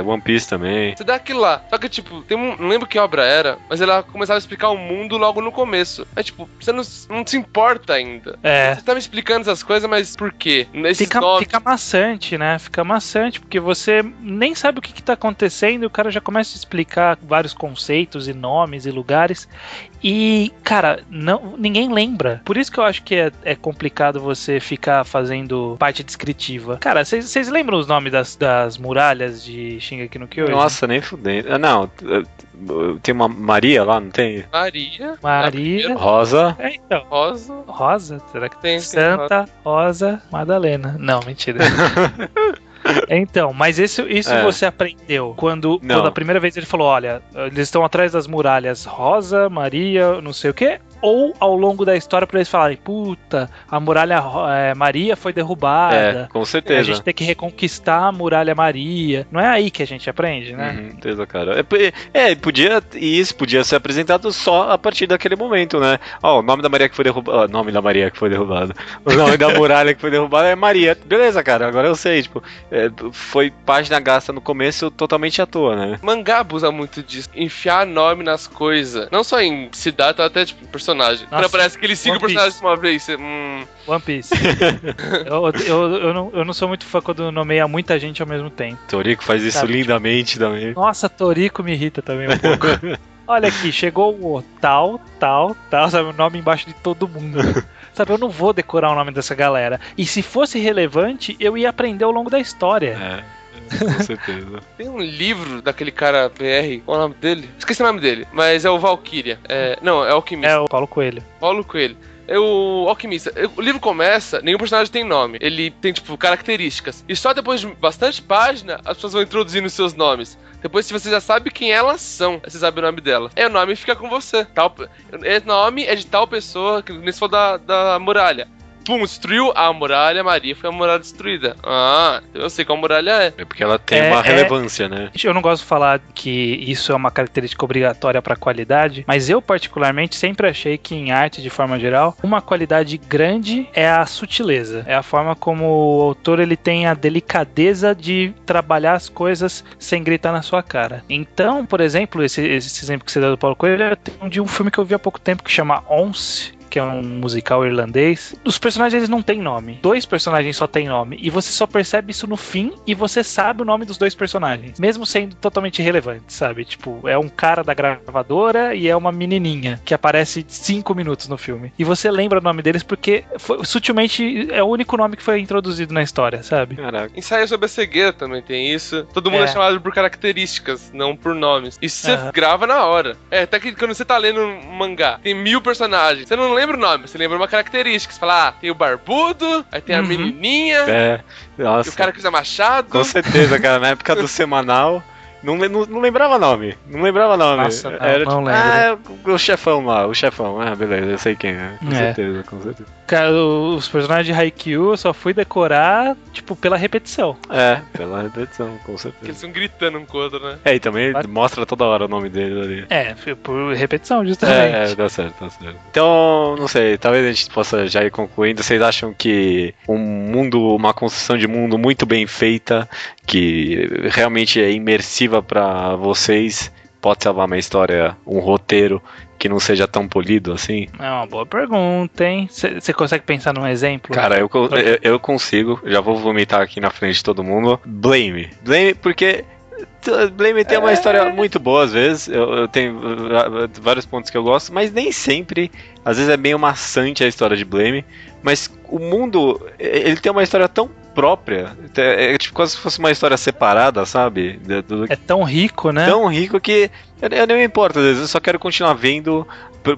One Piece também. Você dá aquilo lá. Só que, tipo, não lembro que obra era, mas ela começava a explicar o mundo logo no começo. É tipo, você não se importa ainda. Você tá me explicando essas coisas, mas por quê? Fica maçante, né? Fica maçante, porque você nem sabe o que tá acontecendo e o cara já começa a explicar vários conceitos e nomes e lugares. E, cara, ninguém lembra. Por isso que eu acho que é complicado você ficar fazendo parte descritiva. Cara, vocês lembram os nomes das muralhas de Shingeki no Kyojin? Nossa, nem fudendo. Não, tem uma Maria lá, não tem? Maria. Rosa. Então. Rosa? Será que tem? Santa Rosa Madalena. Não, mentira. Então, mas isso você aprendeu quando a primeira vez ele falou, olha, eles estão atrás das muralhas Rosa, Maria, não sei o quê, ou ao longo da história pra eles falarem, puta, a muralha Maria foi derrubada. Com certeza. A gente tem que reconquistar a muralha Maria. Não é aí que a gente aprende, né? Com certeza, cara. Isso podia ser apresentado só a partir daquele momento, né? O nome da Maria que foi derrubada. Nome da Maria que foi derrubada. O nome da muralha que foi derrubada é Maria. Beleza, cara, agora eu sei, tipo, foi página gasta no começo totalmente à toa, né? Mangá abusa muito disso. Enfiar nome nas coisas. Não só em cidade, até tipo personagem. Quando parece que ele siga o personagem de uma vez. One Piece. eu não sou muito fã quando nomeia muita gente ao mesmo tempo. Toriko faz isso lindamente também. Nossa, Toriko me irrita também um pouco. Olha aqui, chegou o tal, sabe, o nome embaixo de todo mundo. Sabe, eu não vou decorar o nome dessa galera. E se fosse relevante, eu ia aprender ao longo da história. Com certeza. Tem um livro daquele cara BR, qual é o nome dele? Esqueci o nome dele, mas é o Valkyria. Não, é o Alquimista. É o Paulo Coelho. É o Alquimista. O livro começa, nenhum personagem tem nome. Ele tem, tipo, características. E só depois de bastante página, as pessoas vão introduzindo os seus nomes. Depois, se você já sabe quem elas são, você sabe o nome delas. O nome fica com você. O nome é de tal pessoa, que nem se for da muralha. Pum, destruiu a muralha, Maria foi a muralha destruída. Então eu sei qual muralha é. É porque ela tem uma relevância, né? Eu não gosto de falar que isso é uma característica obrigatória para qualidade, mas eu particularmente sempre achei que em arte, de forma geral, uma qualidade grande é a sutileza. É a forma como o autor ele tem a delicadeza de trabalhar as coisas sem gritar na sua cara. Então, por exemplo, esse exemplo que você deu do Paulo Coelho, eu tenho de um filme que eu vi há pouco tempo que chama Once, que é um musical irlandês. Os personagens eles não têm nome. 2 personagens só têm nome. E você só percebe isso no fim e você sabe o nome dos 2 personagens. Mesmo sendo totalmente irrelevante, sabe? Tipo, é um cara da gravadora e é uma menininha que aparece 5 minutos no filme. E você lembra o nome deles porque sutilmente é o único nome que foi introduzido na história, sabe? Caraca. Ensaio sobre a cegueira também tem isso. Todo mundo é chamado por características, não por nomes. Isso você grava na hora. Até que quando você tá lendo um mangá, tem 1000 personagens. Você não lembra o nome, você lembra uma característica. Você fala, tem o barbudo, aí tem a menininha, nossa. E o cara que usa machado. Com certeza, cara, na época do semanal, não lembrava nome. Nossa, era não tipo, lembro. o chefão lá, beleza, eu sei quem é. Com certeza. Cara, os personagens de Haikyuu eu só fui decorar, tipo, pela repetição. Pela repetição, com certeza. Porque eles estão gritando um com o outro, né? E também mostra toda hora o nome deles ali. Por repetição, justamente. Dá certo. Então, não sei, talvez a gente possa já ir concluindo. Vocês acham que uma construção de mundo muito bem feita, que realmente é imersiva pra vocês, pode salvar uma história, um roteiro que não seja tão polido assim? É uma boa pergunta, hein? Você consegue pensar num exemplo? Cara, eu consigo. Já vou vomitar aqui na frente de todo mundo. Blame, porque Blame tem uma história muito boa às vezes. Eu tenho vários pontos que eu gosto, mas nem sempre. Às vezes é meio maçante a história de Blame. Mas o mundo, ele tem uma história tão própria, é tipo quase se fosse uma história separada, sabe? É tão rico, né? Tão rico que eu nem me importo, às vezes eu só quero continuar vendo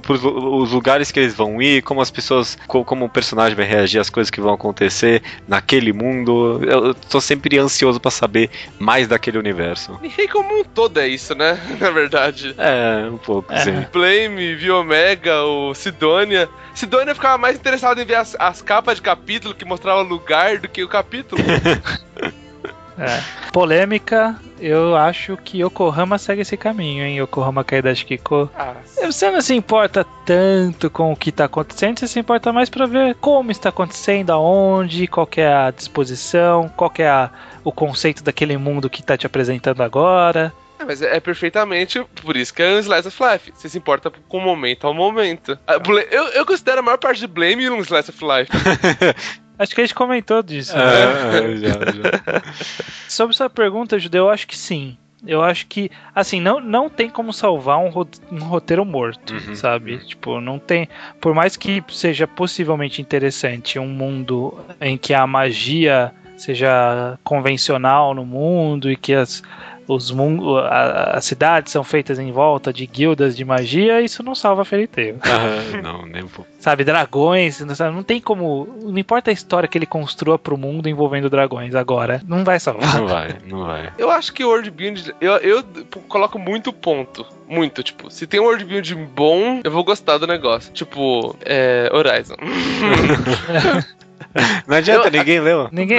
os lugares que eles vão ir, como as pessoas, como o personagem vai reagir às coisas que vão acontecer naquele mundo. Eu tô sempre ansioso pra saber mais daquele universo. E como um todo é isso, né? Na verdade. Um pouco, sim. Blame, Viomega, o Sidonia. Sidonia ficava mais interessado em ver as capas de capítulo que mostravam o lugar do que o capítulo. Polêmica, eu acho que Yokohama segue esse caminho, hein? Yokohama Kaidashi Kiko. Você não se importa tanto com o que tá acontecendo, você se importa mais pra ver como está acontecendo, aonde, qual que é a disposição, qual que é o conceito daquele mundo que tá te apresentando agora. Mas é perfeitamente por isso que é um Slice of Life. Você se importa com o momento ao momento. Eu considero a maior parte de Blame um Slice of Life. Acho que a gente comentou disso. Já. Sobre sua pergunta, Judeu, eu acho que sim. Eu acho que, assim, não tem como salvar um roteiro morto, sabe? Tipo, não tem... Por mais que seja possivelmente interessante um mundo em que a magia seja convencional no mundo e que as cidades são feitas em volta de guildas de magia, isso não salva Fairy Tail. Não, nem um pouco. Sabe, dragões, não tem como... Não importa a história que ele construa pro mundo envolvendo dragões agora, não vai salvar. Não vai. Eu acho que o world build, eu coloco muito ponto. Muito, tipo, se tem um world build bom, eu vou gostar do negócio. Tipo, Horizon. Não adianta, ninguém leu. Ninguém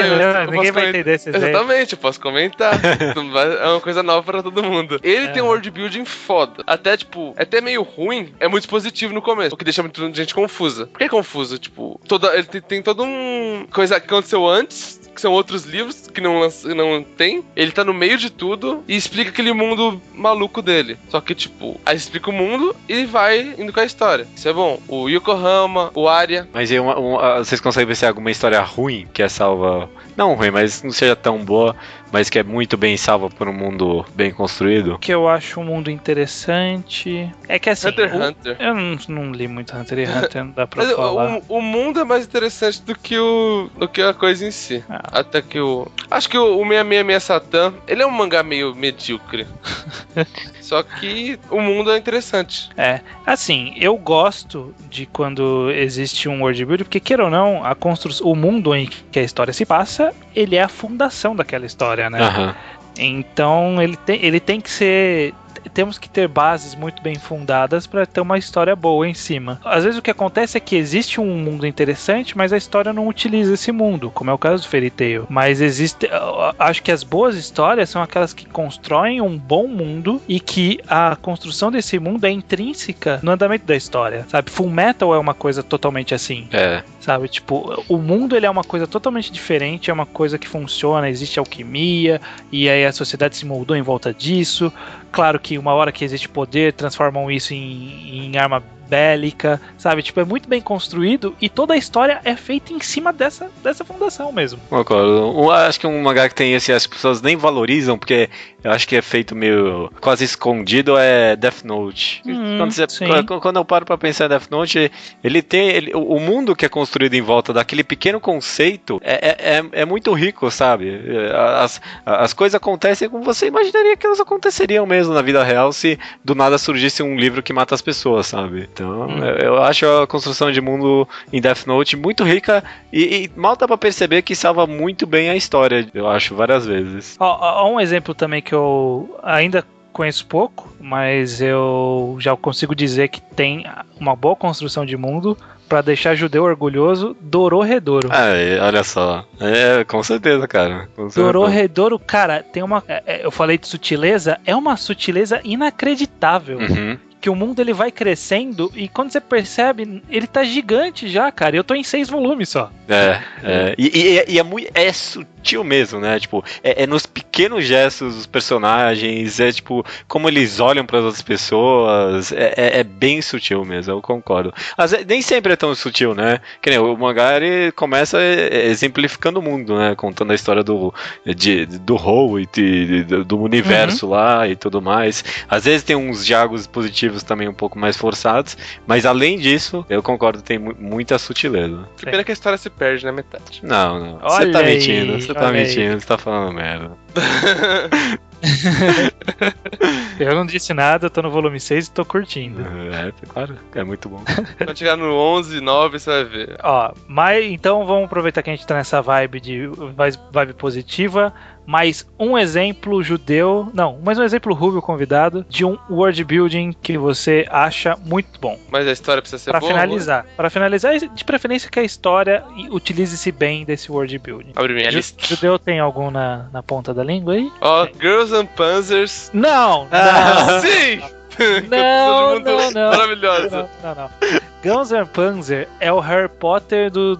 vai entender esse exemplo. Exatamente, eu posso comentar. É uma coisa nova pra todo mundo. Ele tem um world building foda. Até, tipo, é até meio ruim, é muito expositivo no começo, o que deixa muita gente confusa. Por que confuso? Tipo, ele tem todo um... coisa que aconteceu antes, que são outros livros que não tem. Ele tá no meio de tudo e explica aquele mundo maluco dele. Só que, tipo, aí explica o mundo e vai indo com a história. Isso é bom. O Yokohama, o Arya. Mas vocês conseguem ver se é alguma história ruim que é salva... Não ruim, mas não seja tão boa, mas que é muito bem salva por um mundo bem construído? Que eu acho um mundo interessante... É que assim... Hunter x Hunter. Eu não li muito Hunter x Hunter, não dá pra falar. O mundo é mais interessante do que a coisa em si. Até que acho que o 666 Satan, ele é um mangá meio medíocre. Só que o mundo é interessante. Assim, eu gosto de quando existe um world building, porque queira ou não, o mundo em que a história se passa, ele é a fundação daquela história, né? Então ele tem que ser... Temos que ter bases muito bem fundadas para ter uma história boa em cima. Às vezes o que acontece é que existe um mundo interessante, mas a história não utiliza esse mundo, como é o caso do Fairy Tail. Mas acho que as boas histórias são aquelas que constroem um bom mundo e que a construção desse mundo é intrínseca no andamento da história, sabe? Fullmetal é uma coisa totalmente assim. Sabe, tipo, o mundo ele é uma coisa totalmente diferente, é uma coisa que funciona, existe alquimia, e aí a sociedade se moldou em volta disso. Claro que uma hora que existe poder, transformam isso em arma bélica, sabe? Tipo, é muito bem construído e toda a história é feita em cima dessa fundação mesmo. Concordo. Acho que um mangá que tem esse, as pessoas nem valorizam, porque eu acho que é feito meio quase escondido, é Death Note. Quando eu paro pra pensar em Death Note, o mundo que é construído em volta daquele pequeno conceito é muito rico, sabe? As coisas acontecem como você imaginaria que elas aconteceriam mesmo na vida real se do nada surgisse um livro que mata as pessoas, sabe? Então, eu acho a construção de mundo em Death Note muito rica e mal dá pra perceber que salva muito bem a história, eu acho, várias vezes. Um exemplo também que eu ainda conheço pouco, mas eu já consigo dizer que tem uma boa construção de mundo pra deixar judeu orgulhoso, Dororedoro. Olha só. Com certeza, cara. Dororedoro, cara, tem uma... eu falei de sutileza, é uma sutileza inacreditável. Que o mundo ele vai crescendo e quando você percebe, ele tá gigante já, cara. Eu tô em 6 volumes só. É sutil mesmo, né? Tipo, é nos pequenos gestos dos personagens, é tipo, como eles olham para as outras pessoas, é bem sutil mesmo, eu concordo. Nem sempre é tão sutil, né? Que nem o mangá, ele começa exemplificando o mundo, né? Contando a história do Hou e do universo lá e tudo mais. Às vezes tem uns diálogos positivos também um pouco mais forçados, mas além disso, eu concordo, tem muita sutileza. Que pena que a história se perde na metade. Não. Você tá mentindo, você tá falando merda. Eu não disse nada, eu tô no volume 6 e tô curtindo. Claro, é muito bom. Quando chegar no 11, 9, você vai ver. Então vamos aproveitar que a gente tá nessa vibe positiva. mais um exemplo judeu, não, mais um exemplo rubio convidado de um world building que você acha muito bom. Mas a história precisa ser Pra boa? Para finalizar, de preferência que a história utilize-se bem desse world building. Abre minha lista. Judeu tem algum na ponta da língua aí? Ó, Girls and Panzers. Não! Sim! Não. Maravilhosa. Não. Guns N' Panzer é o Harry Potter dos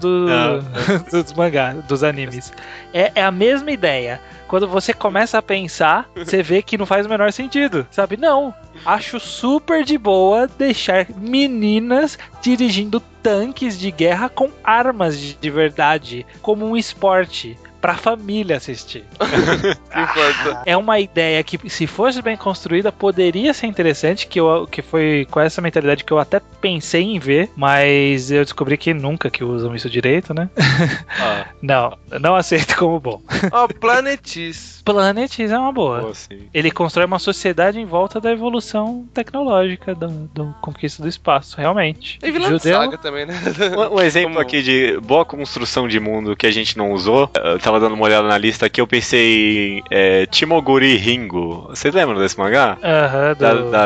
mangás, dos animes. É a mesma ideia. Quando você começa a pensar, você vê que não faz o menor sentido, sabe? Não, acho super de boa deixar meninas dirigindo tanques de guerra com armas de verdade, como um esporte. Pra família assistir. É uma ideia que, se fosse bem construída, poderia ser interessante, que foi com essa mentalidade que eu até pensei em ver, mas eu descobri que nunca que usam isso direito, né? Não aceito como bom. Ó, Planetis. Planetis é uma boa. Pô, sim. Ele constrói uma sociedade em volta da evolução tecnológica, do conquista do espaço, realmente. E Vinland Saga também, né? Um exemplo aqui de boa construção de mundo que a gente não usou, eu tava dando uma olhada na lista aqui, eu pensei em Timoguri Ringo. Vocês lembram desse mangá? Aham,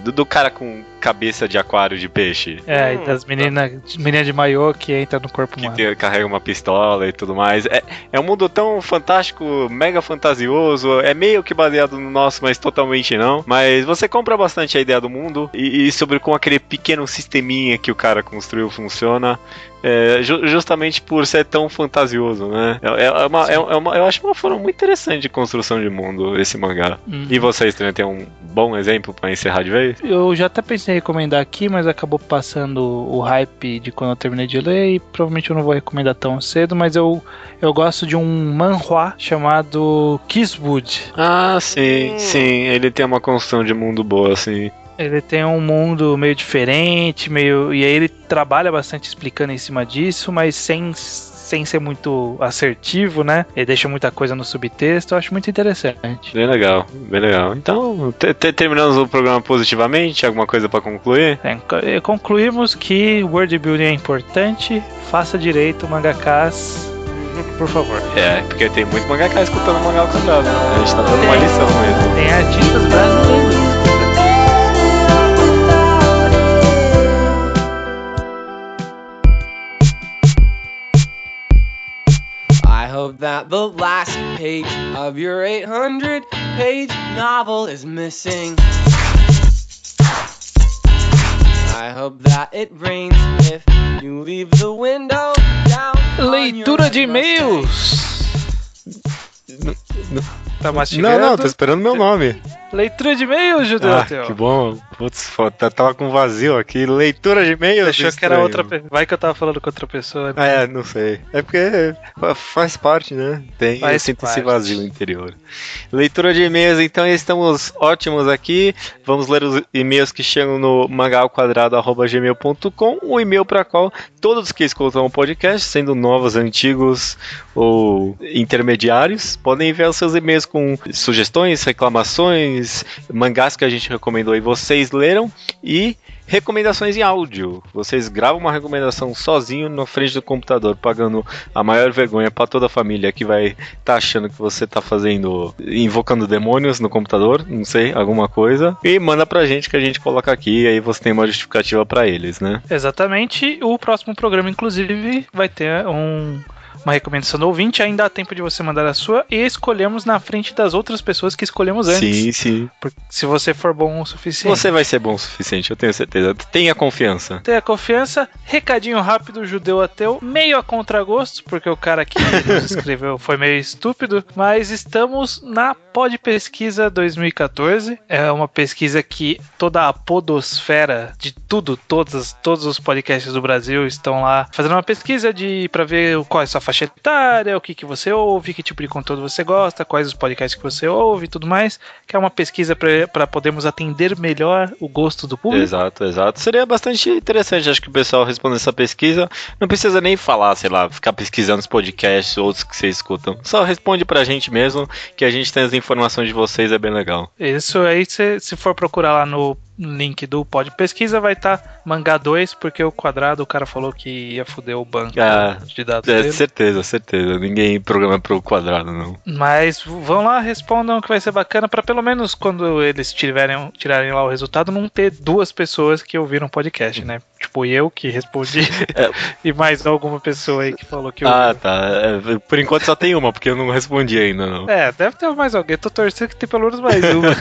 do cara com cabeça de aquário de peixe. E das meninas de maiô que entra no corpo humano. Que carrega uma pistola e tudo mais. É um mundo tão fantástico, mega fantasioso, é meio que baseado no nosso, mas totalmente não. Mas você compra bastante a ideia do mundo e sobre como aquele pequeno sisteminha que o cara construiu funciona. Justamente por ser tão fantasioso, né? Eu acho uma forma muito interessante de construção de mundo esse mangá. E vocês também tem um bom exemplo pra encerrar de vez? Eu já até pensei em recomendar aqui, mas acabou passando o hype de quando eu terminei de ler e provavelmente eu não vou recomendar tão cedo, mas eu gosto de um manhwa chamado Kisswood. Ah, sim, ele tem uma construção de mundo boa, assim. Ele tem um mundo meio diferente, e aí ele trabalha bastante explicando em cima disso, mas sem ser muito assertivo, né? Ele deixa muita coisa no subtexto, eu acho muito interessante. Bem legal. Então, terminamos o programa positivamente, alguma coisa pra concluir? Concluímos que world building é importante, faça direito, mangakas, por favor. Porque tem muito mangaka escutando mangá ao quadrado, né? A gente tá dando uma lição mesmo. Tem artistas brasileiros. I hope that the last page of your 800-page novel is missing. I hope that it rains if you leave the window down. Leitura de e-mails. Tá mastigando? Não, tô esperando meu nome. Leitura de e-mails, Judeu. Que bom. Putz, tava com vazio aqui. Leitura de e-mails. Achou que era outra pessoa. Vai que eu tava falando com outra pessoa. Né? Não sei. É porque faz parte, né? Eu sinto esse vazio interior. Leitura de e-mails, então estamos ótimos aqui. Vamos ler os e-mails que chegam no mangaoquadrado@gmail.com, o e-mail para qual todos que escutam o podcast, sendo novos, antigos ou intermediários, podem enviar os seus e-mails com sugestões, reclamações, mangás que a gente recomendou e vocês leram, e recomendações em áudio. Vocês gravam uma recomendação sozinho na frente do computador, pagando a maior vergonha pra toda a família que vai tá achando que você tá invocando demônios no computador, não sei, alguma coisa, e manda pra gente que a gente coloca aqui, e aí você tem uma justificativa pra eles, né? Exatamente. O próximo programa, inclusive, vai ter uma recomendação do ouvinte, ainda há tempo de você mandar a sua e escolhemos na frente das outras pessoas que escolhemos antes. Sim. Porque se você for bom o suficiente. Você vai ser bom o suficiente, eu tenho certeza. Tenha confiança. Recadinho rápido, judeu ateu, meio a contragosto, porque o cara que nos escreveu foi meio estúpido, mas estamos na Pod Pesquisa 2014. É uma pesquisa que toda a podosfera de todos os podcasts do Brasil estão lá fazendo uma pesquisa pra ver qual é a sua faixa etária, o que você ouve, que tipo de conteúdo você gosta, quais os podcasts que você ouve e tudo mais, que é uma pesquisa para podermos atender melhor o gosto do público. Exato. Seria bastante interessante, acho que o pessoal responder essa pesquisa, não precisa nem falar, sei lá, ficar pesquisando os podcasts, outros que vocês escutam, só responde pra gente mesmo, que a gente tem as informações informação de vocês é bem legal. Isso aí, se for procurar lá no link do Pod Pesquisa, vai estar mangá 2, porque o quadrado, o cara falou que ia foder o banco de dados dele. Certeza. Ninguém programa pro quadrado, não. Mas vão lá, respondam que vai ser bacana, pra pelo menos quando eles tirarem lá o resultado, não ter duas pessoas que ouviram o podcast, né? Tipo, eu que respondi e mais alguma pessoa aí que falou que ouviu. Ah, tá. Por enquanto só tem uma, porque eu não respondi ainda, não. Deve ter mais alguém. Tô torcendo que tem pelo menos mais uma.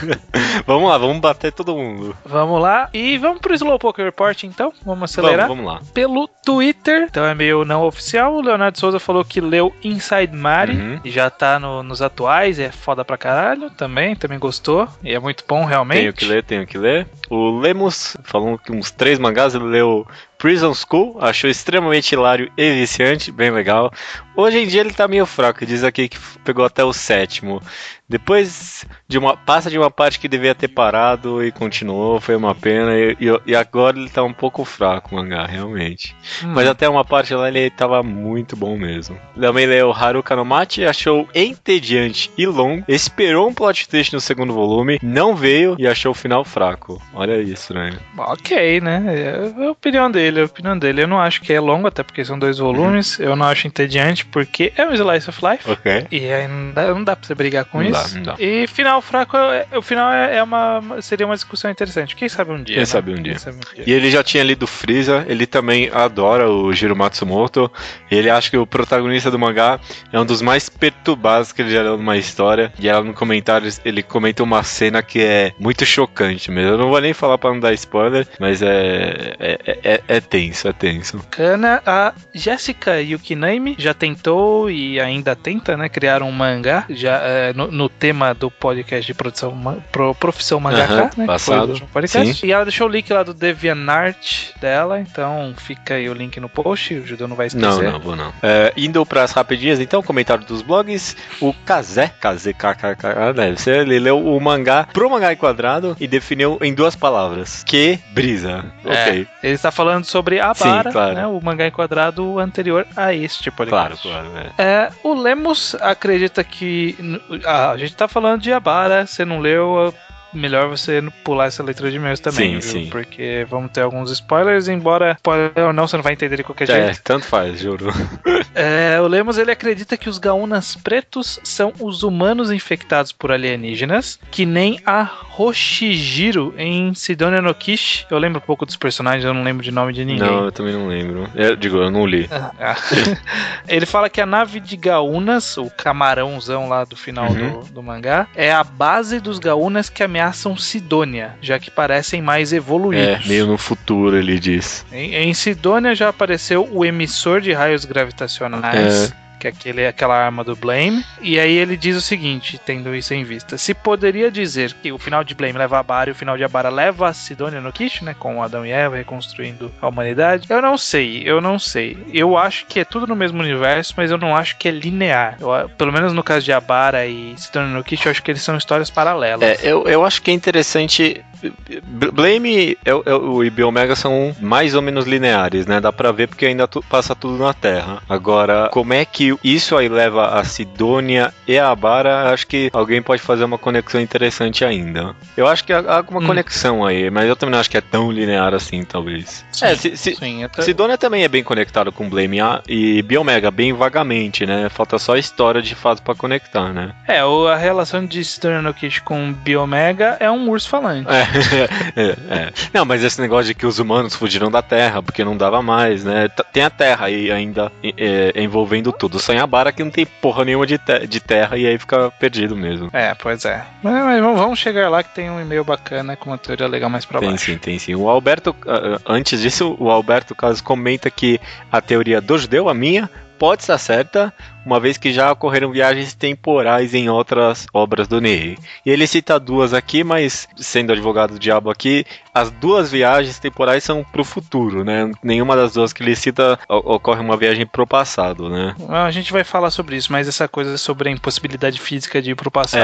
Vamos lá, vamos bater todo mundo. Vamos lá. E vamos pro Slowpoke Report, então. Vamos acelerar. Vamos lá. Pelo Twitter, então é meio não oficial, o Leonardo Souza falou que leu Inside Mari e já tá nos atuais, é foda pra caralho também gostou, e é muito bom realmente. Tenho que ler. O Lemos falou que uns 3 mangás, ele leu Prison School, achou extremamente hilário e viciante, bem legal. Hoje em dia ele tá meio fraco, diz aqui que pegou até o 7º. Depois passa de uma parte que devia ter parado e continuou, foi uma pena. E agora ele tá um pouco fraco o mangá, realmente. Mas até uma parte lá ele tava muito bom mesmo. Também leu Haruka no Machi, achou entediante e longo. Esperou um plot twist no segundo volume, não veio e achou o final fraco. Olha isso, né? Ok, né? É a opinião dele. Eu não acho que é longo, até porque são 2 volumes. Eu não acho entediante, porque é um Slice of Life. Ok. E aí não dá pra você brigar com isso. Não dá. E final fraco, o final seria uma discussão interessante. Quem sabe um dia. Quem sabe um dia. E ele já tinha lido Freeza, ele também adora o Jiro Matsumoto. Ele acha que o protagonista do mangá é um dos mais perturbados que ele já leu numa história. E ela no comentário, ele comenta uma cena que é muito chocante mesmo. Eu não vou nem falar pra não dar spoiler, mas é tenso. Bacana. A Jessica Yukinami já tentou e ainda tenta, né, criar um mangá já no tema do podcast de profissão mangaka, né? Passado. Podcast. E ela deixou o link lá do DeviantArt dela, então fica aí o link no post, o Judeu não vai esquecer. Não vou não. Indo pras rapidinhas, então, comentário dos blogs, o deve ser, ele leu o mangá pro mangá em quadrado e definiu em 2 palavras. Que brisa. Ok. Ele está falando sobre Abara, sim, claro. né, o mangá em quadrado anterior a este podcast. Claro. O Lemos acredita que a gente tá falando de Abara, você não leu, melhor você pular essa letra de e-mails também, sim. Porque vamos ter alguns spoilers, embora spoiler ou não, você não vai entender de qualquer jeito. Tanto faz, juro. O Lemos, ele acredita que os Gaunas pretos são os humanos infectados por alienígenas, que nem a Hoshijiro em Sidonia no Kishi. Eu lembro um pouco dos personagens, eu não lembro de nome de ninguém. Não, eu também não lembro. Eu não li. Ele fala que a nave de Gaunas, o camarãozão lá do final do mangá, é a base dos Gaunas que ameaçam Sidonia, já que parecem mais evoluídos. Meio no futuro, ele diz. Em Sidonia já apareceu o emissor de raios gravitacionais. Que é aquela arma do Blame. E aí ele diz o seguinte, tendo isso em vista: se poderia dizer que o final de Blame leva a Abara e o final de Abara leva a Sidonia no Kishi, né, com Adão e Eva reconstruindo a humanidade, eu não sei. Eu acho que é tudo no mesmo universo, mas eu não acho que é linear. Pelo menos no caso de Abara e Sidonia no Kishi, eu acho que eles são histórias paralelas. Eu acho que é interessante. Blame e Biomega são mais ou menos lineares, né? Dá pra ver porque ainda passa tudo na Terra. Agora, como é que isso aí leva a Sidonia e a Abara? Acho que alguém pode fazer uma conexão interessante ainda. Eu acho que há alguma conexão aí, mas eu também não acho que é tão linear assim, talvez. Sim, Sidonia também é bem conectado com Blame e Biomega, bem vagamente, né? Falta só a história de fato pra conectar, né? A relação de Sidonia no Kishi com Biomega é um urso falante. Não, mas esse negócio de que os humanos fugiram da Terra porque não dava mais, né? Tem a Terra aí ainda envolvendo tudo. Só em Abara que não tem porra nenhuma de terra e aí fica perdido mesmo. Pois é. Mas vamos chegar lá que tem um e-mail bacana com uma teoria legal mais pra baixo. Tem sim. O Alberto, antes disso, o Alberto Carlos comenta que a teoria do judeu, a minha, pode estar certa, uma vez que já ocorreram viagens temporais em outras obras do Ney. E ele cita 2 aqui, mas sendo advogado do diabo aqui, as 2 viagens temporais são pro futuro, né? Nenhuma das 2 que ele cita ocorre uma viagem pro passado, né? A gente vai falar sobre isso, mas essa coisa sobre a impossibilidade física de ir pro passado.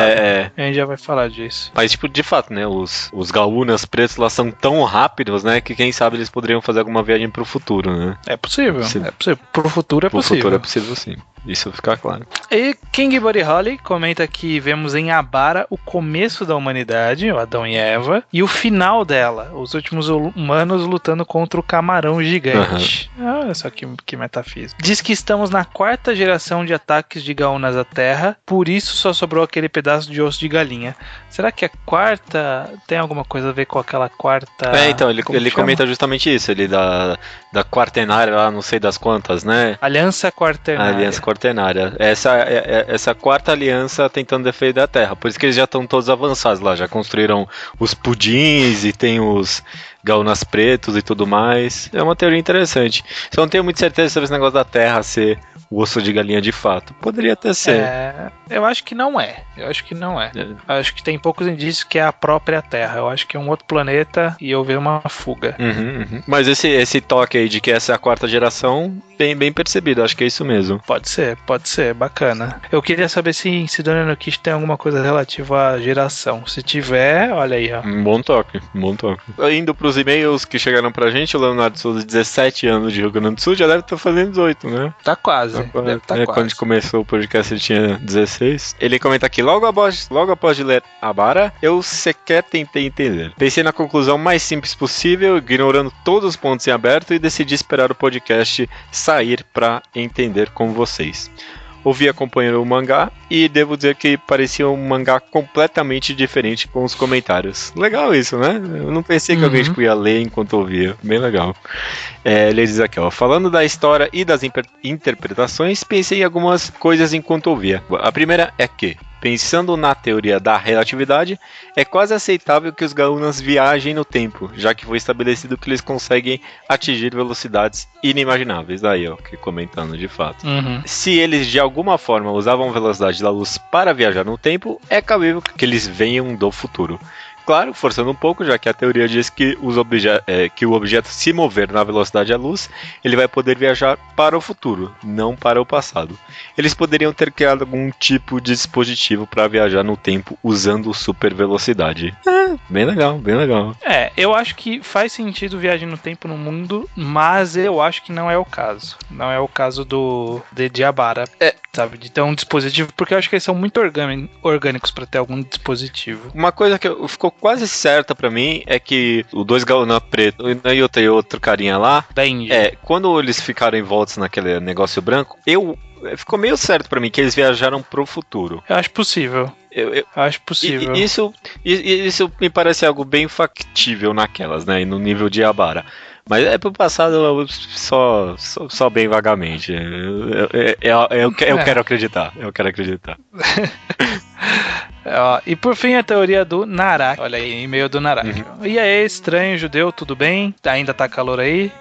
A gente já vai falar disso. Mas, de fato, né? Os Gaunas pretos lá são tão rápidos, né? Que quem sabe eles poderiam fazer alguma viagem pro futuro, né? É possível. Pro futuro é possível. Pro futuro é possível, sim. Isso fica claro. E King Buddy Holly comenta que vemos em Abara o começo da humanidade, o Adão e Eva, e o final dela, os últimos humanos lutando contra o camarão gigante. Olha só que metafísico. Diz que estamos na 4ª geração de ataques de Gaúnas à Terra, por isso só sobrou aquele pedaço de osso de galinha. Será que a 4ª tem alguma coisa a ver com aquela 4ª... Então, ele comenta justamente isso, ele da quaternária lá, não sei das quantas, né? Aliança Quaternária. Aliança Quaternária. Essa 4ª aliança tentando defender a Terra. Por isso que eles já estão todos avançados lá. Já construíram os pudins e tem os gaúnas pretos e tudo mais. É uma teoria interessante. Só não tenho muita certeza sobre esse negócio da Terra ser o osso de galinha de fato. Poderia até ser. Eu acho que não é. Acho que tem poucos indícios que é a própria Terra. Eu acho que é um outro planeta e houve uma fuga. Mas esse toque aí de que essa é a 4ª geração, bem percebido. Acho que é isso mesmo. Pode ser, bacana. Eu queria saber se em Sidonia no Kish tem alguma coisa relativa à geração. Se tiver, olha aí, ó. Um bom toque. Indo pros e-mails que chegaram pra gente, o Leonardo Souza, 17 anos de Rio Grande do Sul, já deve estar fazendo 18, né? Tá quase. Deve tá quase. Quando a gente começou o podcast ele tinha 16. Ele comenta aqui, logo após de ler Abara, eu sequer tentei entender. Pensei na conclusão mais simples possível, ignorando todos os pontos em aberto e decidi esperar o podcast sair pra entender com vocês. Ouvi acompanhando o mangá e devo dizer que parecia um mangá completamente diferente com os comentários. Legal isso, né? Eu não pensei que alguém ia ler enquanto ouvia. Bem legal. Ele diz aqui, ó, falando da história e das interpretações, pensei em algumas coisas enquanto ouvia. A primeira é que, pensando na teoria da relatividade, é quase aceitável que os gaúnas viajem no tempo, já que foi estabelecido que eles conseguem atingir velocidades inimagináveis. Daí, ó, que comentando de fato. Se eles de alguma forma usavam a velocidade da luz para viajar no tempo, é cabível que eles venham do futuro. Claro, forçando um pouco, já que a teoria diz que, que o objeto se mover na velocidade da luz, ele vai poder viajar para o futuro, não para o passado. Eles poderiam ter criado algum tipo de dispositivo para viajar no tempo usando super velocidade. Bem legal. Eu acho que faz sentido viagem no tempo no mundo, mas eu acho que não é o caso. Não é o caso de Abara, sabe? De ter um dispositivo, porque eu acho que eles são muito orgânicos para ter algum dispositivo. Uma coisa que ficou quase certa pra mim é que o 2 gaúna preto e outro carinha lá, quando eles ficaram envoltos naquele negócio branco, ficou meio certo pra mim que eles viajaram pro futuro. Eu acho possível. Eu acho possível. Isso me parece algo bem factível naquelas, né? No nível de Abara. Mas pro passado só bem vagamente. Eu quero acreditar. E por fim a teoria do Narak. Olha aí, e-mail do Narak. E aí, estranho judeu, tudo bem? Ainda tá calor aí?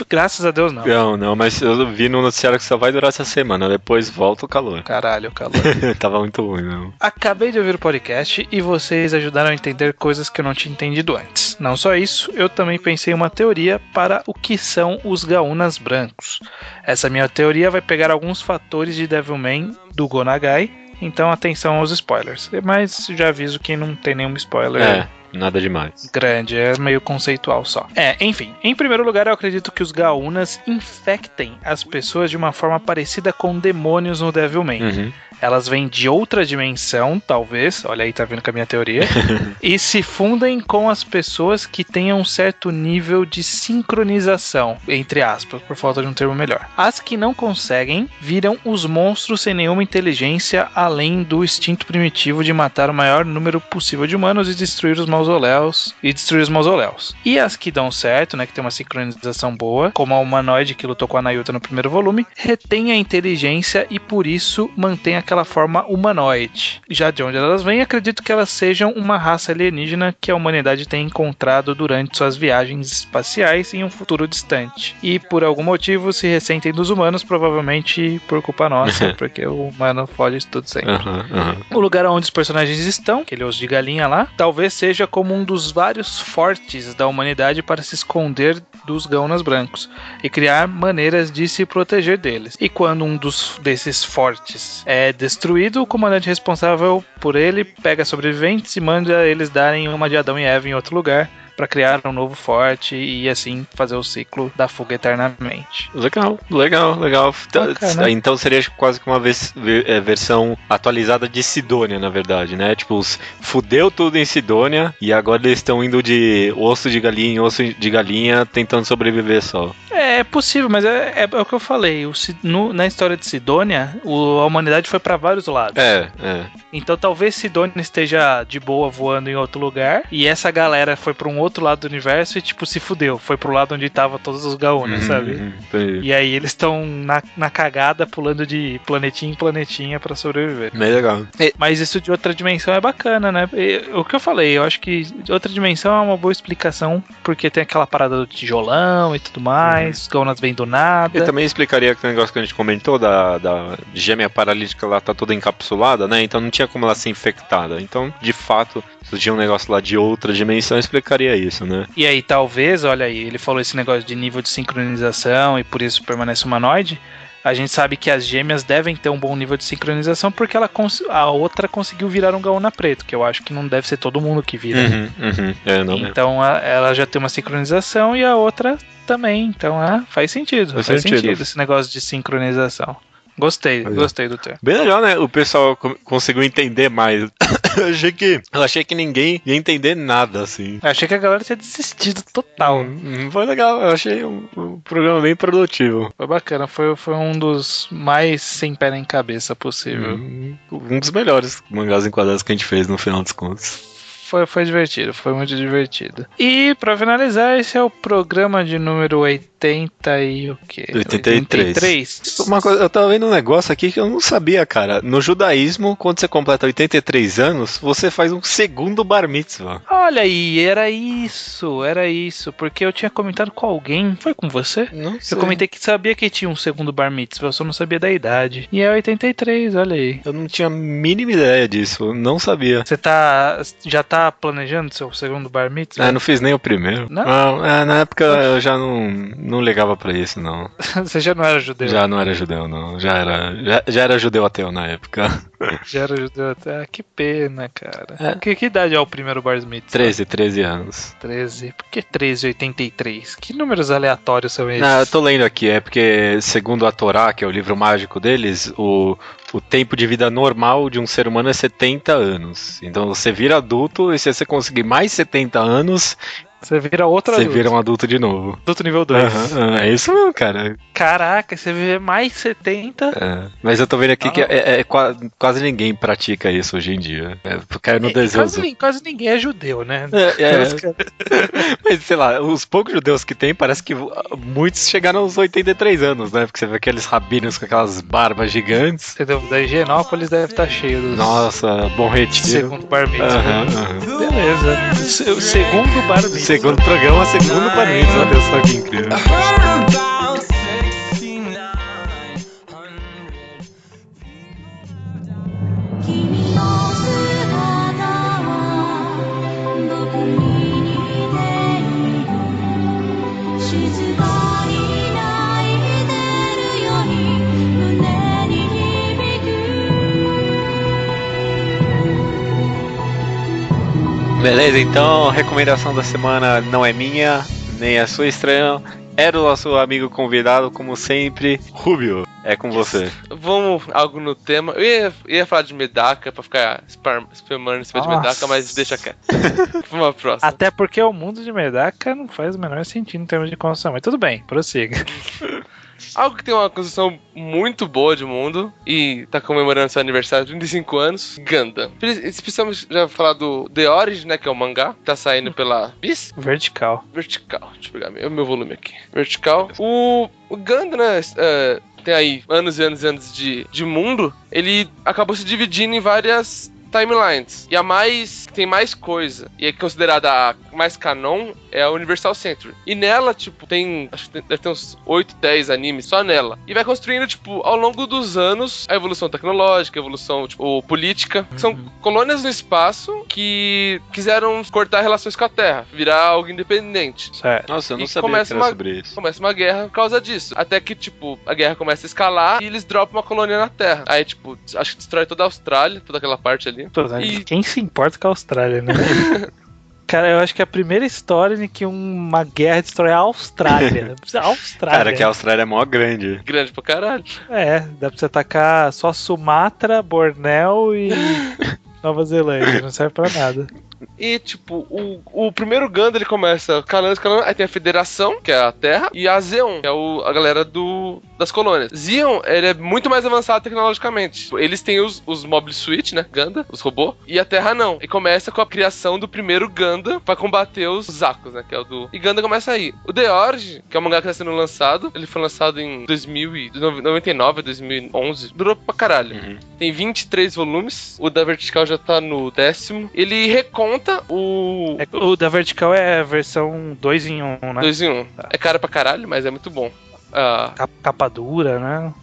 Graças a Deus não. Não, mas eu vi no noticiário que só vai durar essa semana, depois volta o calor. Caralho, o calor. Tava muito ruim, não. Acabei de ouvir o podcast e vocês ajudaram a entender coisas que eu não tinha entendido antes. Não só isso, eu também pensei em uma teoria para o que são os gaúnas brancos. Essa minha teoria vai pegar alguns fatores de Devilman do Go Nagai, então atenção aos spoilers. Mas já aviso que não tem nenhum spoiler. Nada demais. Grande, é meio conceitual só. Enfim, em primeiro lugar eu acredito que os gaúnas infectem as pessoas de uma forma parecida com demônios no Devilman. Elas vêm de outra dimensão, talvez, olha aí, tá vendo com a minha teoria, e se fundem com as pessoas que tenham um certo nível de sincronização, entre aspas, por falta de um termo melhor. As que não conseguem viram os monstros sem nenhuma inteligência, além do instinto primitivo de matar o maior número possível de humanos e destruir os mausoléus. E as que dão certo, né, que tem uma sincronização boa, como a humanoide que lutou com a Nayuta no primeiro volume, retém a inteligência e por isso mantém aquela forma humanoide. Já de onde elas vêm, acredito que elas sejam uma raça alienígena que a humanidade tem encontrado durante suas viagens espaciais em um futuro distante. E por algum motivo se ressentem dos humanos, provavelmente por culpa nossa, porque o humano fode isso tudo sempre. O lugar onde os personagens estão, aquele osso de galinha lá, talvez seja como um dos vários fortes da humanidade para se esconder dos gaúnas brancos e criar maneiras de se proteger deles. E quando um desses fortes é destruído, o comandante responsável por ele pega sobreviventes e manda eles darem uma de Adão e Eva em outro lugar, pra criar um novo forte e assim fazer o ciclo da fuga eternamente. Legal. Bacana. Então seria quase que uma versão atualizada de Sidônia, na verdade, né? Tipo, fudeu tudo em Sidônia e agora eles estão indo de osso de galinha em osso de galinha tentando sobreviver só. É possível, mas é o que eu falei. Na história de Sidônia, a humanidade foi pra vários lados. É. Então talvez Sidônia esteja de boa voando em outro lugar e essa galera foi pra um outro lado do universo e tipo se fudeu. Foi pro lado onde tava todos os Gaonas, sabe? E aí eles estão na cagada pulando de planetinha em planetinha pra sobreviver. Bem legal. Mas isso de outra dimensão é bacana, né? O que eu falei, eu acho que outra dimensão é uma boa explicação porque tem aquela parada do tijolão e tudo mais. Os Gaonas vêm do nada. Eu também explicaria aquele negócio que a gente comentou da gêmea paralítica, ela tá toda encapsulada, né? Então não tinha como ela ser infectada. Então, de fato, se tinha um negócio lá de outra dimensão, eu explicaria isso, né? E aí, talvez, olha aí, ele falou esse negócio de nível de sincronização e por isso permanece humanoide. A gente sabe que as gêmeas devem ter um bom nível de sincronização porque a outra conseguiu virar um Gaona preto, que eu acho que não deve ser todo mundo que vira. Então ela já tem uma sincronização e a outra também. Então faz sentido. Faz sentido esse negócio de sincronização. Gostei do termo. Bem legal, né? O pessoal conseguiu entender mais. Eu achei que ninguém ia entender nada, assim. Eu achei que a galera tinha desistido total. Foi legal, eu achei um programa bem produtivo. Foi bacana, foi um dos mais sem pé nem cabeça possível. Um dos melhores mangás enquadrados que a gente fez no final dos contos. Foi divertido, foi muito divertido. E pra finalizar, esse é o programa de número 80 e o quê? 83. Uma coisa, eu tava vendo um negócio aqui que eu não sabia, cara. No judaísmo, quando você completa 83 anos, você faz um segundo bar mitzvah. Olha aí, era isso, porque eu tinha comentado com alguém, foi com você? Não sei. Eu comentei que sabia que tinha um segundo bar mitzvah, eu só não sabia da idade. E é 83, olha aí. Eu não tinha a mínima ideia disso, não sabia. Você já tá planejando seu segundo bar mitzvah? Não fiz nem o primeiro. Não? Na época eu já não ligava pra isso, não. Você já não era judeu? Já não era judeu, não. Já era judeu ateu na época. Já era judeu ateu? Que pena, cara. Que idade é o primeiro bar mitzvah? 13 anos. 13. Por que 13 e 83? Que números aleatórios são esses? Eu tô lendo aqui, é porque segundo a Torá, que é o livro mágico deles, o tempo de vida normal de um ser humano é 70 anos. Então você vira adulto e se você conseguir mais 70 anos, você vira outro adulto. Você vira um adulto de novo. Adulto nível 2. É isso mesmo, cara. Caraca, você vive mais 70. Mas eu tô vendo aqui que quase ninguém pratica isso hoje em dia. Caiu no desejo. Quase ninguém é judeu, né? Mas sei lá, os poucos judeus que tem, parece que muitos chegaram aos 83 anos, né? Porque você vê aqueles rabinos com aquelas barbas gigantes. Entendeu? Da Higienópolis deve estar cheio dos... Nossa, Bom Retiro. Segundo bar mitzvah. Beleza. O segundo bar mitzvah. Segundo programa, segundo bar mitzvah. Olha só que incrível. Beleza, então a recomendação da semana não é minha, nem a sua, estranha. Era o nosso amigo convidado, como sempre, Rubio. É com você. Vamos algo no tema. Eu ia falar de Medaka pra ficar spamando em cima de Medaka, mas deixa quieto. Vamos pra próxima. Até porque o mundo de Medaka não faz o menor sentido em termos de construção. Mas tudo bem, prossiga. Algo que tem uma construção muito boa de mundo e tá comemorando seu aniversário de 35 anos, Gundam. Precisamos já falar do The Origin, né, que é o mangá, que tá saindo pela Bis? Vertical. Deixa eu pegar meu volume aqui. Vertical. O Gundam, né, tem aí anos e anos e anos de mundo, ele acabou se dividindo em várias timelines. E tem mais coisa, e é considerada a mais canon, é a Universal Century. E nela, tipo, acho que deve ter uns 8, 10 animes só nela. E vai construindo, tipo, ao longo dos anos, a evolução tecnológica, a evolução, tipo, política. São colônias no espaço que quiseram cortar relações com a Terra, virar algo independente. Certo. Nossa, eu não sabia que era sobre isso. Começa uma guerra por causa disso. Até que, tipo, a guerra começa a escalar e eles dropam uma colônia na Terra. Aí, tipo, acho que destrói toda a Austrália, toda aquela parte ali. Quem se importa com a Austrália, né? Cara, eu acho que é a primeira história em que uma guerra destrói a Austrália. A Austrália. Cara, que a Austrália é mó grande. Grande pra caralho. É, dá pra você atacar só Sumatra, Bornéu e Nova Zelândia. Não serve pra nada. E, tipo, o primeiro Ganda ele começa escalando, aí tem a Federação, que é a Terra, e a Zeon, que é a galera das colônias. Zeon, ele é muito mais avançado tecnologicamente. Eles têm os Mobile Suit, né, Ganda, os robôs, e a Terra não. E começa com a criação do primeiro Ganda pra combater os Zakos, né, que é o do... E Ganda começa aí. O The Origin, que é um mangá que tá sendo lançado, ele foi lançado em 2099, 2011, durou pra caralho. Uhum. Tem 23 volumes, o da Vertical já tá no 10º. Ele reconta O da Vertical é a versão 2 em 1, né? 2 em 1. É caro pra caralho, mas é muito bom. Capa dura, né?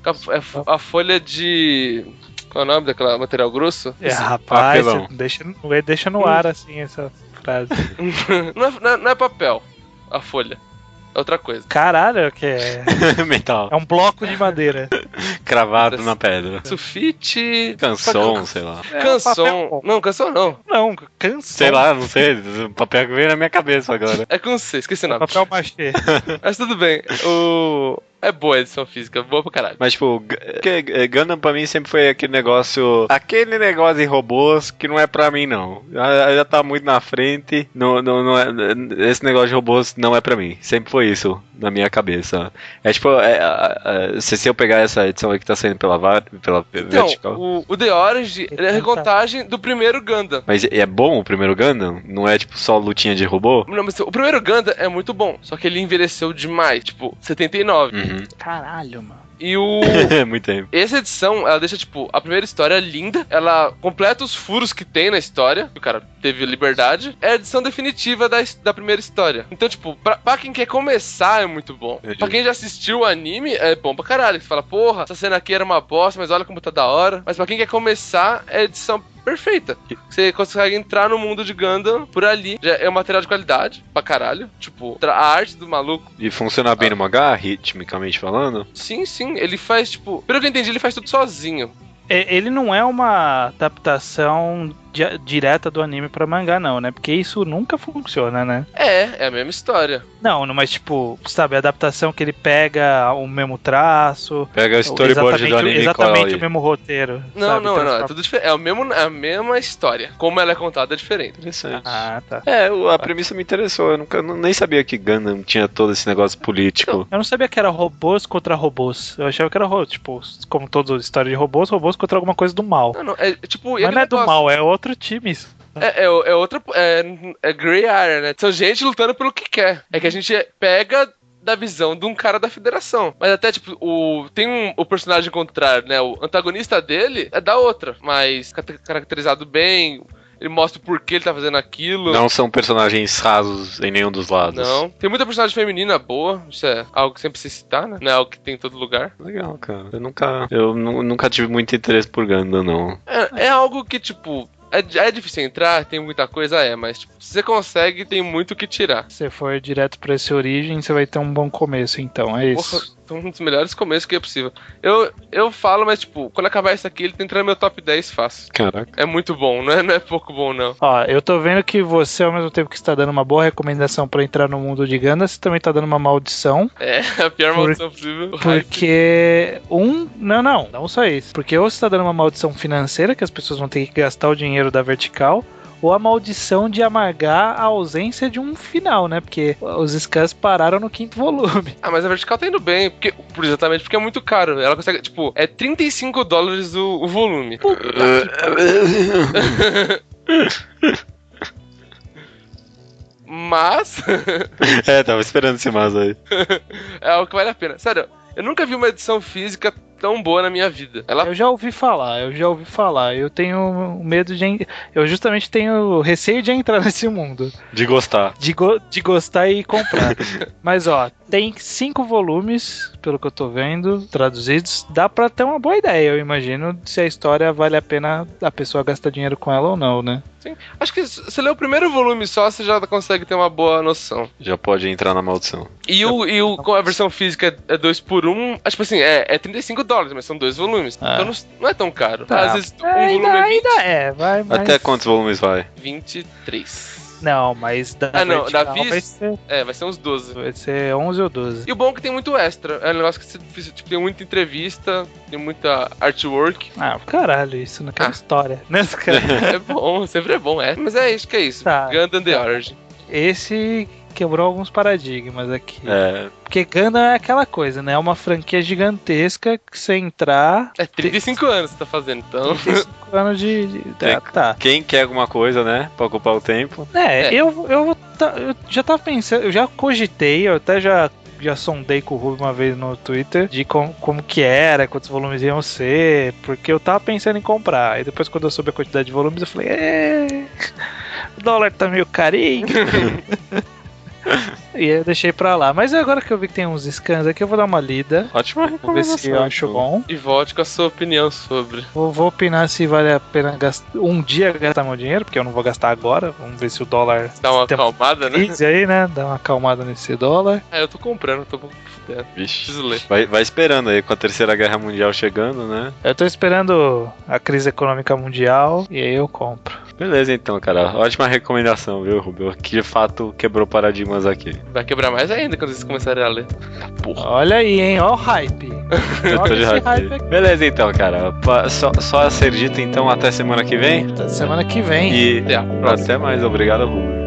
A folha de... Qual é o nome daquela material grosso? Rapaz, papelão. deixa no ar assim essa frase. não é papel, a folha. É outra coisa. Caralho, que é... Metal. É um bloco de madeira. Cravado na pedra. Sulfite... Canção, sei lá. Canção... Não, canção não. Não, canção. Sei lá, não sei. O papel que veio na minha cabeça agora. É com C, esqueci o nome. Papel machê. Mas tudo bem. É boa a edição física, boa pra caralho. Mas, tipo, Gundam pra mim sempre foi aquele negócio de robôs que não é pra mim, não. Já tá muito na frente. Não é, esse negócio de robôs não é pra mim. Sempre foi isso na minha cabeça. É tipo, se eu pegar essa edição aí que tá saindo pela Vertical. O The Origin é a recontagem do primeiro Gundam. Mas é bom o primeiro Gundam? Não é tipo só lutinha de robô? Não, mas o primeiro Gundam é muito bom, só que ele envelheceu demais, tipo, 79. Uhum. Caralho, mano. E muito tempo. Essa edição, ela deixa, tipo, a primeira história linda, ela completa os furos que tem na história, o cara teve liberdade, é a edição definitiva da primeira história. Então, tipo, pra quem quer começar é muito bom. Entendi. Pra quem já assistiu o anime, é bom pra caralho. Você fala, porra, essa cena aqui era uma bosta, mas olha como tá da hora. Mas pra quem quer começar, é a edição perfeita. Você consegue entrar no mundo de Gundam por ali. Já é um material de qualidade pra caralho. Tipo, a arte do maluco. E funciona bem no mangá, ritmicamente falando? Sim, ele faz, tipo... Pelo que eu entendi, ele faz tudo sozinho. Ele não é uma adaptação direta do anime pra mangá, não, né? Porque isso nunca funciona, né? É a mesma história. Não, mas tipo, sabe, a adaptação que ele pega o mesmo traço. Pega o storyboard do anime exatamente o mesmo roteiro. Não, sabe? é tudo diferente. É a mesma história. Como ela é contada é diferente. Interessante. Ah, tá. A premissa me interessou. Eu nem sabia que Gundam tinha todo esse negócio político. Eu não sabia que era robôs contra robôs. Eu achava que era, tipo, como toda história de robôs contra alguma coisa do mal. Não, é tipo... Mas não é do mal, é outro time isso. É outra... É Grey Area, né? São gente lutando pelo que quer. É que a gente pega da visão de um cara da federação. Mas até, tipo, tem o personagem contrário, né? O antagonista dele é da outra. Mas caracterizado bem... Ele mostra o porquê ele tá fazendo aquilo. Não são personagens rasos em nenhum dos lados. Não. Tem muita personagem feminina boa. Isso é algo que sempre se citar, né? Não é algo que tem em todo lugar. Legal, cara. Eu nunca tive muito interesse por Gundam, não. É algo que, tipo... É difícil entrar, tem muita coisa, mas tipo, se você consegue, tem muito o que tirar. Se você for direto pra esse origem, você vai ter um bom começo, então, é isso. Porra, um dos melhores começos que é possível. Eu falo, mas tipo, quando acabar isso aqui, ele tem que entrar no meu top 10 fácil. Caraca. É muito bom, não é pouco bom, não. Ó, eu tô vendo que você, ao mesmo tempo que está dando uma boa recomendação pra entrar no mundo de Gundam, você também tá dando uma maldição. É, a pior maldição possível. Porque não só isso. Porque ou você tá dando uma maldição financeira, que as pessoas vão ter que gastar o dinheiro da Vertical, ou a maldição de amargar a ausência de um final, né? Porque os scans pararam no 5º volume. Ah, mas a Vertical tá indo bem, exatamente porque é muito caro. Ela consegue, tipo, é $35 o volume. Mas... tava esperando esse mas aí. É algo que vale a pena. Sério, eu nunca vi uma edição física tão boa na minha vida. Eu já ouvi falar. Eu tenho medo de... Eu justamente tenho receio de entrar nesse mundo. De gostar. De gostar e comprar. Mas, ó, tem 5 volumes, pelo que eu tô vendo, traduzidos. Dá pra ter uma boa ideia, eu imagino, se a história vale a pena a pessoa gastar dinheiro com ela ou não, né? Sim. Acho que se você ler o primeiro volume só, você já consegue ter uma boa noção. Já pode entrar na maldição. Com a versão física é 2x1, tipo assim, é $35, mas são 2 volumes. Então não é tão caro. Tá. Às vezes um volume é 20. Vai. Até quantos volumes vai? 23. Não, mas da não, da vertical Viz? Vai ser uns 12. vai ser 11 ou 12. E o bom é que tem muito extra. É um negócio que você, tipo, tem muita entrevista, tem muita artwork. Ah, caralho, isso naquela história, né, cara? É bom, sempre é bom, Mas é isso que é isso. Tá. Gundam The Origin. Esse quebrou alguns paradigmas aqui. É, Porque Gundam é aquela coisa, né? É uma franquia gigantesca que você entrar... 35 anos você tá fazendo, então. 35 anos de... Tá. quem quer alguma coisa, né? Pra ocupar o tempo. Eu já tava pensando, eu já cogitei, eu até já sondei com o Ruby uma vez no Twitter de como que era, quantos volumes iam ser, porque eu tava pensando em comprar. E depois, quando eu soube a quantidade de volumes, eu falei, o dólar tá meio carinho. E eu deixei pra lá. Mas agora que eu vi que tem uns scans aqui, eu vou dar uma lida. Ótima Vou ver se eu acho bom. E volte com a sua opinião sobre. Vou opinar se vale a pena um dia gastar meu dinheiro, porque eu não vou gastar agora. Vamos ver se o dólar... Dá uma tem acalmada, né? crise aí, né? Dá uma acalmada nesse dólar. Eu tô comprando, tô fudendo. Vixe. Preciso ler. Vai esperando aí com a Terceira Guerra Mundial chegando, né? Eu tô esperando a crise econômica mundial e aí eu compro. Beleza então, cara. Ótima recomendação, viu, Rubio? Que de fato quebrou paradigmas aqui. Vai quebrar mais ainda quando vocês começarem a ler. Porra. Olha aí, hein? Ó o hype. Eu tô Olha de esse hype. hype aqui. Beleza então, cara. Só a ser dito então até semana que vem. Semana que vem. E Até a próxima. até mais. Obrigado, Rubio.